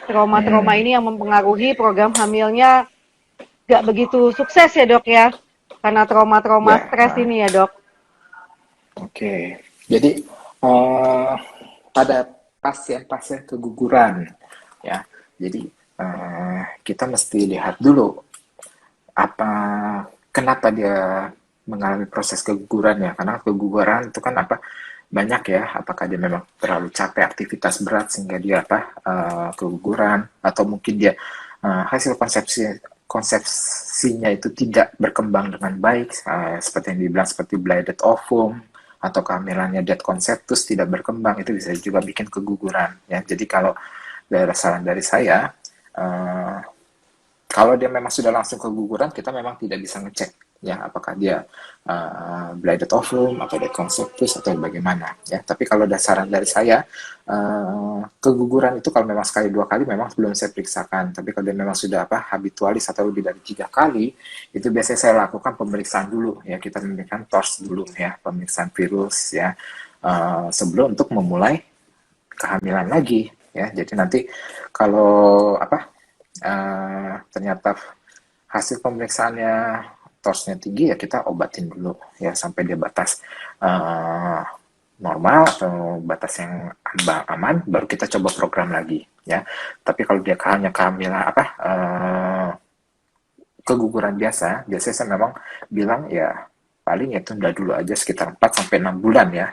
Trauma-trauma hmm. ini yang mempengaruhi program hamilnya nggak begitu sukses ya dok ya. Karena trauma-trauma Ya, stres ini ya dok. oke. Jadi eh, pada pasien-pasien keguguran, ya. Jadi kita mesti lihat dulu apa kenapa dia mengalami proses keguguran ya. Karena keguguran itu kan apa banyak ya. Apakah dia memang terlalu capek aktivitas berat sehingga dia keguguran atau mungkin dia hasil konsepsinya itu tidak berkembang dengan baik, seperti yang dibilang seperti bladed ovum atau kehamilannya dead conceptus tidak berkembang, itu bisa juga bikin keguguran ya. Jadi kalau dari saran dari saya, eh, kalau dia memang sudah langsung keguguran, kita memang tidak bisa ngecek ya apakah dia bladed ovum atau dead conceptus atau bagaimana ya. Tapi kalau dasaran dari saya, keguguran itu kalau memang sekali dua kali memang belum saya periksakan. Tapi kalau dia memang sudah habitualis atau lebih dari 3 kali, itu biasanya saya lakukan pemeriksaan dulu ya. Kita memberikan TORS dulu ya, pemeriksaan virus ya, sebelum untuk memulai kehamilan lagi ya. Jadi nanti kalau ternyata hasil pemeriksaannya TORS-nya tinggi ya kita obatin dulu ya sampai dia batas uh, normal atau batas yang aman, baru kita coba program lagi ya. Tapi kalau dia hanya kehamilan keguguran biasanya saya memang bilang ya paling ya tunda dulu aja sekitar 4 sampai 6 bulan ya.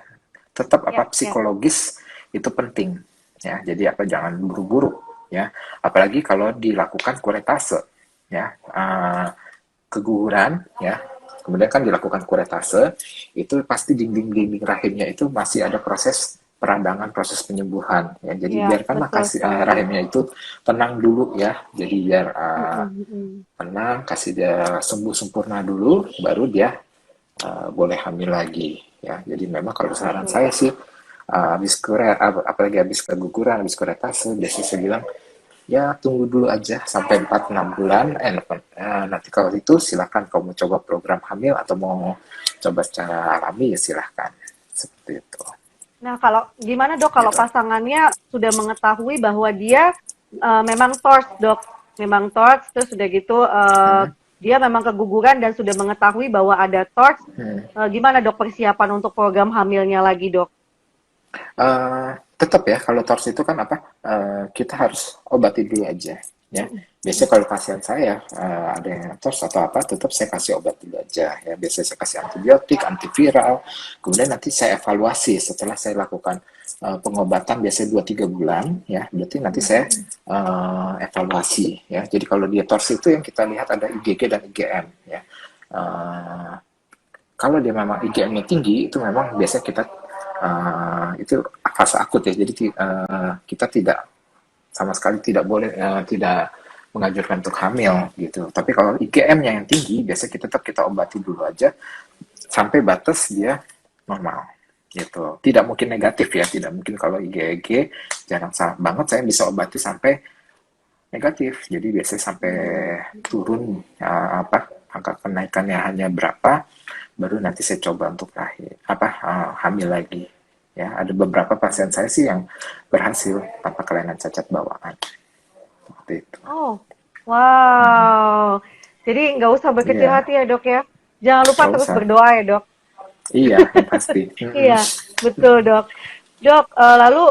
Tetap Ya, ya. psikologis itu penting ya. Jadi jangan buru-buru ya. Apalagi kalau dilakukan kuretase ya. Keguguran ya. Kemudian kan dilakukan kuretase, itu pasti dinding-dinding rahimnya itu masih ada proses peradangan, proses penyembuhan ya. Jadi Ya, biarkan betul sekali. rahimnya itu tenang dulu ya. Jadi biar Mm-mm, mm-mm. tenang, kasih dia sembuh sempurna dulu, baru dia boleh hamil lagi ya. Jadi memang kalau saran Betul. saya sih apalagi habis keguguran, habis kuretase, biasanya saya bilang ya tunggu dulu aja sampai 4-6 bulan. Nanti kalau itu silakan kamu coba program hamil atau mau coba secara alami ya silahkan. Seperti itu. Nah, kalau gimana dok kalau Gitu. pasangannya sudah mengetahui bahwa dia memang TORS dok, memang TORS, terus sudah gitu Hmm. dia memang keguguran dan sudah mengetahui bahwa ada TORS, Hmm. gimana dok persiapan untuk program hamilnya lagi dok? Tetap ya kalau TORS itu kan kita harus obati dulu aja ya. Mm-mm, Biasanya mm-mm. kalau pasien saya ada yang TORS atau tetap saya kasih obat dulu aja ya. Biasanya saya kasih antibiotik, antiviral, kemudian nanti saya evaluasi setelah saya lakukan pengobatan biasanya 2-3 bulan ya. Berarti nanti saya Mm-mm. evaluasi ya. Jadi kalau dia TORS itu yang kita lihat ada IgG dan IgM ya. Eh, Kalau dia memang IgM-nya tinggi, itu memang biasanya kita itu fase akut ya. Jadi kita tidak sama sekali tidak boleh tidak mengajukan untuk hamil gitu. Tapi kalau IgM-nya yang tinggi, biasanya kita obati dulu aja sampai batas dia normal gitu. Tidak mungkin negatif ya, tidak mungkin kalau IgG jarang banget saya bisa obati sampai negatif. Jadi biasanya sampai turun angka kenaikannya hanya berapa, baru nanti saya coba untuk hamil lagi. Ya, ada beberapa pasien saya sih yang berhasil tanpa kelainan cacat bawaan. Seperti itu. Oh, Mm-mm. wow. Jadi nggak usah berkecil Iya, hati ya dok ya. Jangan lupa nggak terus usah. berdoa ya dok. Iya, yang pasti. Mm-mm. Iya, betul dok. Dok, lalu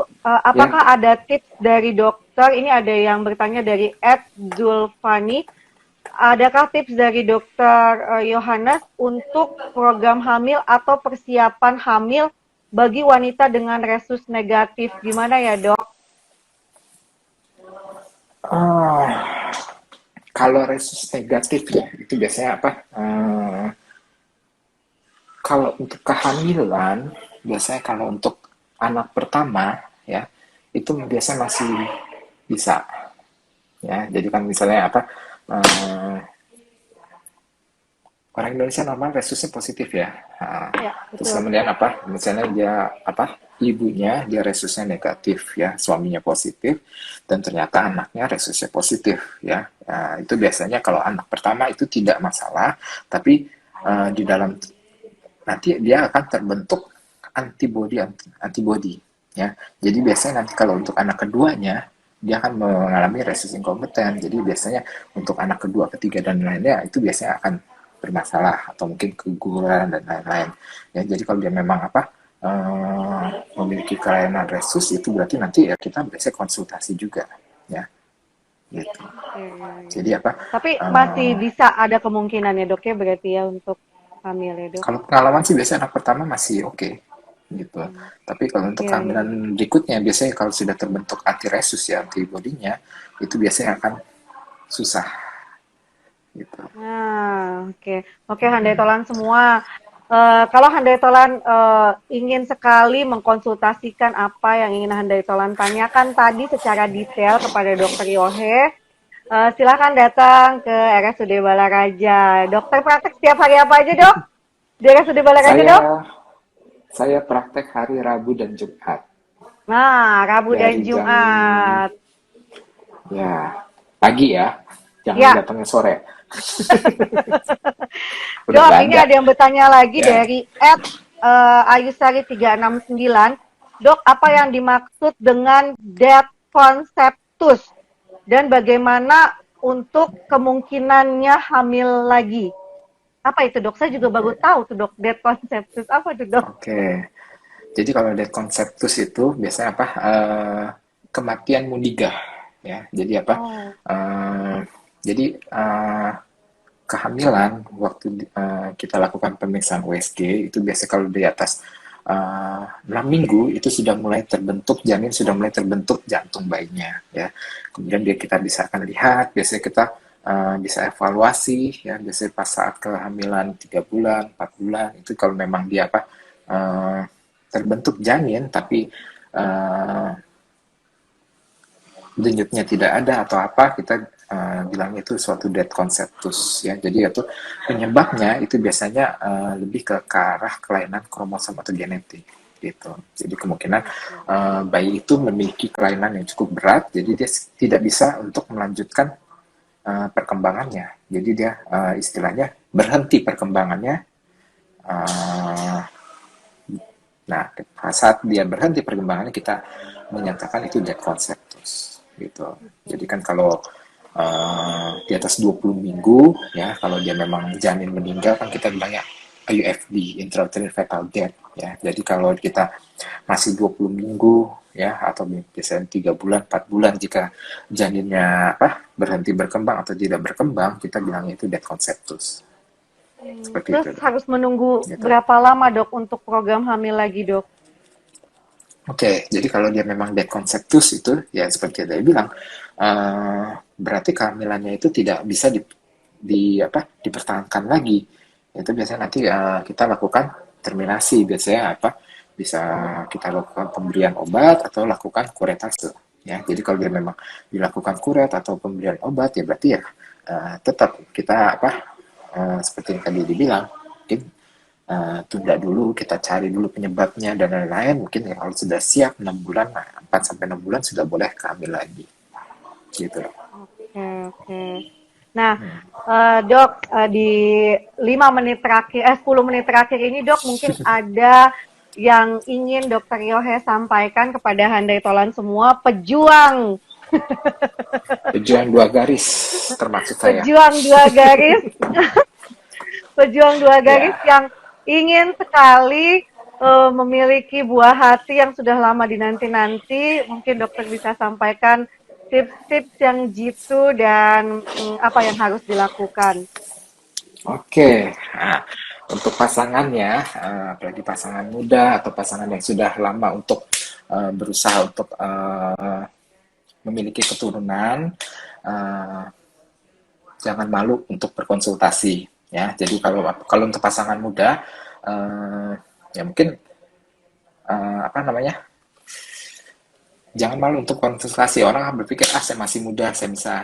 Ya, apakah ada tips dari dokter? Ini ada yang bertanya dari Ed Zulfani. Adakah tips dari dokter Yohanes untuk program hamil atau persiapan hamil bagi wanita dengan resus negatif? Gimana ya dok? ah, kalau resus negatif ya, itu biasanya apa? Kalau untuk kehamilan, biasanya kalau untuk anak pertama, ya, itu biasanya masih bisa, ya. Jadi kan misalnya apa? eh, Orang Indonesia normal resusnya positif ya. Nah, Ya, terus betul. kemudian apa? Misalnya dia apa? Ibunya dia resusnya negatif ya, suaminya positif dan ternyata anaknya resusnya positif ya. Nah, itu biasanya kalau anak pertama itu tidak masalah, tapi di dalam nanti dia akan terbentuk antibody ya. Jadi biasanya nanti kalau untuk anak keduanya dia akan mengalami resist inkompeten. Jadi biasanya untuk anak kedua, ketiga dan lainnya itu biasanya akan bermasalah atau mungkin keguguran dan lain-lain. Ya, jadi kalau dia memang memiliki kelainan resus itu berarti nanti ya kita biasanya konsultasi juga ya gitu. Oke, ya, ya. Jadi apa? Tapi masih eh, bisa ada kemungkinan ya dok ya berarti ya untuk hamil ya dok. Kalau pengalaman sih biasanya anak pertama masih oke gitu. Hmm. Tapi kalau untuk Iya, iya. kehamilan berikutnya biasanya kalau sudah terbentuk antiresus ya antibodinya itu biasanya akan susah gitu. Nah, oke. Oke, handai tolan semua. Kalau handai tolan ingin sekali mengkonsultasikan apa yang ingin handai tolan tanyakan tadi secara detail kepada dokter Yohe, silakan datang ke RSUD Balaraja. Dokter praktek setiap hari apa aja dok? Di RSUD Balaraja Saya dok? saya praktek hari Rabu dan Jumat Nah, Rabu dan dari jam Jumat. ya pagi ya. Jangan Ya, datangnya sore. Udah dok, nggak ini ada ada yang bertanya lagi ya. dari Ayusari 369. Dok, apa yang dimaksud dengan dead conceptus? Dan bagaimana untuk kemungkinannya hamil lagi? Apa itu dok? Saya juga baru Oke. tahu tuh dok, dead conceptus. Apa tuh dok? Oke. Jadi kalau dari konseptus itu biasanya apa? Kematian mundigah ya. Jadi apa? Oh, Eh, jadi kehamilan waktu kita lakukan pemeriksaan USG itu biasanya kalau di atas 6 minggu itu sudah mulai terbentuk janin, sudah mulai terbentuk jantung bayinya ya. Kemudian kita bisa akan lihat biasanya kita bisa evaluasi ya biasanya pas saat kehamilan 3 bulan 4 bulan itu kalau memang dia eh, terbentuk janin tapi uh, denyutnya tidak ada atau apa kita bilang itu suatu dead conceptus ya jadi itu penyebabnya itu biasanya lebih ke arah kelainan kromosom atau genetik gitu jadi kemungkinan bayi itu memiliki kelainan yang cukup berat jadi dia tidak bisa untuk melanjutkan perkembangannya jadi dia istilahnya berhenti perkembangannya uh, nah saat dia berhenti perkembangannya kita menyatakan itu dead conceptus gitu. Jadi kan kalau di atas 20 minggu ya kalau dia memang janin meninggal kan kita bilangnya IUFD intrauterine fetal death ya. Jadi kalau kita masih 20 minggu ya atau biasanya 3 bulan 4 bulan jika janinnya berhenti berkembang atau tidak berkembang kita bilangnya itu dead conceptus. Seperti terus itu harus menunggu gitu. berapa lama dok untuk program hamil lagi dok? Oke, jadi kalau dia memang dead conceptus itu, ya seperti yang saya bilang, berarti kehamilannya itu tidak bisa dipertahankan lagi. Itu biasanya nanti kita lakukan terminasi, biasanya bisa kita lakukan pemberian obat atau lakukan kuretase. Ya, jadi kalau dia memang dilakukan kuret atau pemberian obat, ya berarti ya tetap kita seperti yang tadi dibilang, mungkin tunda dulu, kita cari dulu penyebabnya dan lain-lain. Mungkin ya kalau sudah siap 6 bulan, 4 sampai 6 bulan sudah boleh kehamilan lagi. Gitu. Oke, oke. Nah, Dok, di 10 menit terakhir ini, Dok, mungkin ada yang ingin Dokter Yohe sampaikan kepada handai tolan semua, pejuang, Pejuang dua garis termasuk saya. pejuang dua garis, pejuang dua garis Ya, yang ingin sekali memiliki buah hati yang sudah lama dinanti-nanti. Mungkin dokter bisa sampaikan tips-tips yang jitu dan apa yang harus dilakukan. oke. Nah, untuk pasangannya, apalagi pasangan muda atau pasangan yang sudah lama untuk berusaha untuk memiliki keturunan, eh, jangan malu untuk berkonsultasi ya. Jadi kalau kalau untuk pasangan muda, ya mungkin apa namanya, jangan malu untuk konsultasi. Orang berpikir ah saya masih muda, saya bisa,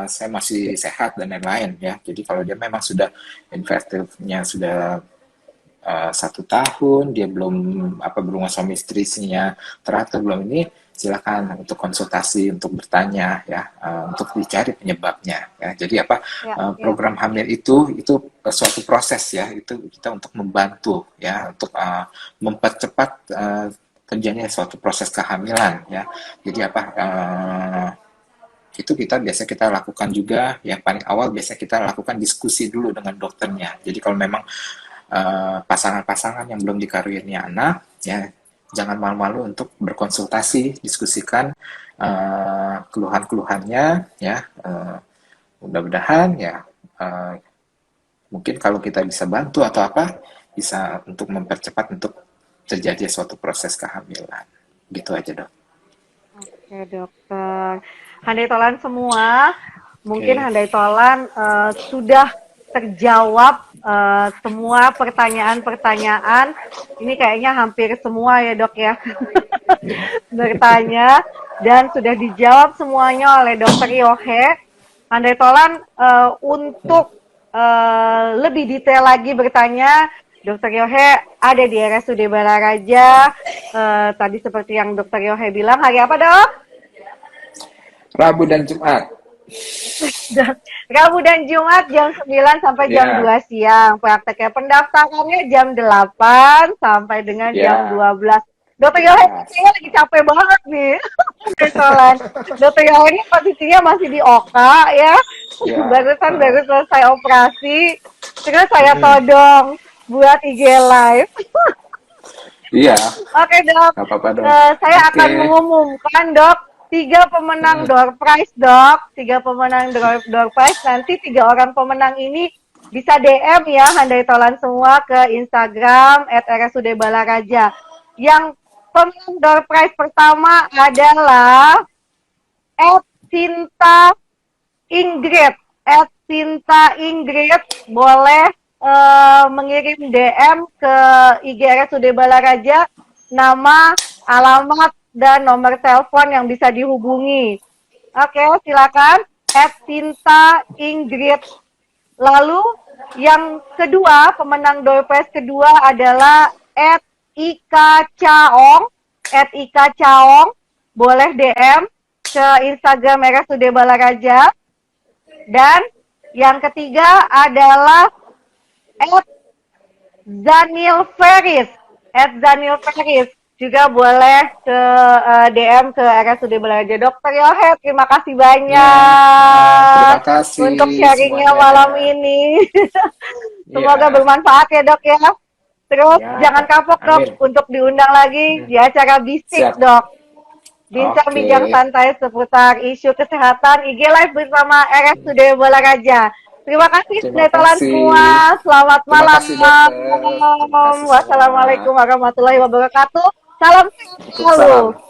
saya masih sehat dan lain-lain ya. Jadi kalau dia memang sudah infertilnya sudah 1 tahun, dia belum berhubungan suami istrinya teratur belum, ini silakan untuk konsultasi, untuk bertanya ya, untuk dicari penyebabnya ya. Jadi Ya, ya. program hamil itu suatu proses ya, itu kita untuk membantu ya, untuk mempercepat terjadinya suatu proses kehamilan ya. Jadi itu kita lakukan juga yang paling awal, biasa kita lakukan diskusi dulu dengan dokternya. Jadi kalau memang pasangan-pasangan yang belum dikaruniai anak ya, jangan malu-malu untuk berkonsultasi, diskusikan keluhan-keluhannya ya. Mudah-mudahan ya, mungkin kalau kita bisa bantu atau bisa untuk mempercepat untuk terjadi suatu proses kehamilan. Gitu aja, Dok. Oke, dokter. Handai tolan semua, mungkin Oke. handai tolan sudah terjawab semua pertanyaan-pertanyaan. Ini kayaknya hampir semua ya, Dok ya. Bertanya dan sudah dijawab semuanya oleh Dokter Yohe. Handai tolan untuk lebih detail lagi bertanya, Dokter Yohe ada di RSUD Balaraja. Tadi seperti yang Dokter Yohe bilang, hari apa, Dok? Rabu dan Jumat. Rabu dan Jumat jam 9 sampai jam Ya, 2 siang. Prakteknya pendaftarannya jam 8 sampai dengan jam ya, 12. Dokter Yohe ini jelas. kayaknya lagi capek banget nih. Betulan. Dokter Yohe ini posisinya masih di Oka ya. Ya, Baru selesai operasi. Terus saya mm-mm. todong buat IG Live. Iya, Oke, Dok. nggak apa-apa, Dok. Saya Oke. akan mengumumkan, Dok, tiga pemenang Mm, door prize, Dok. Tiga pemenang door prize. Nanti 3 orang pemenang ini bisa DM ya, handai tolan semua ke Instagram @rsud Balaraja. Yang pemenang door prize pertama adalah @Sinta Ingrid. @Sinta Ingrid boleh mengirim DM ke IG RSUD Balaraja, nama, alamat, dan nomor telepon yang bisa dihubungi. Oke, silakan. @Sinta Ingrid. Lalu yang kedua, pemenang door prize kedua adalah @Ika Caong. @Ika Caong boleh DM ke Instagram RSUD Balaraja. Dan yang ketiga adalah @Zanil Feris. @Zanil Feris juga boleh ke DM ke RSUD Balaraja. Dokter Yohe, terima kasih ya, banyak terima kasih untuk sharingnya semuanya. malam ini. Semoga Iya, bermanfaat ya, Dok ya. Terus ya, jangan kapok, Dok, amin. untuk diundang lagi Mm, di acara Bisik, siap. Dok. Oke, Bincang-bincang santai seputar isu kesehatan IG Live bersama RSUD Balaraja. Terima kasih terima Netolan kasih. semua. Selamat Terima malam. kasih, dokter. Terima kasih semua. Wassalamualaikum warahmatullahi wabarakatuh. Salam sehat selalu. Waalaikumsalam.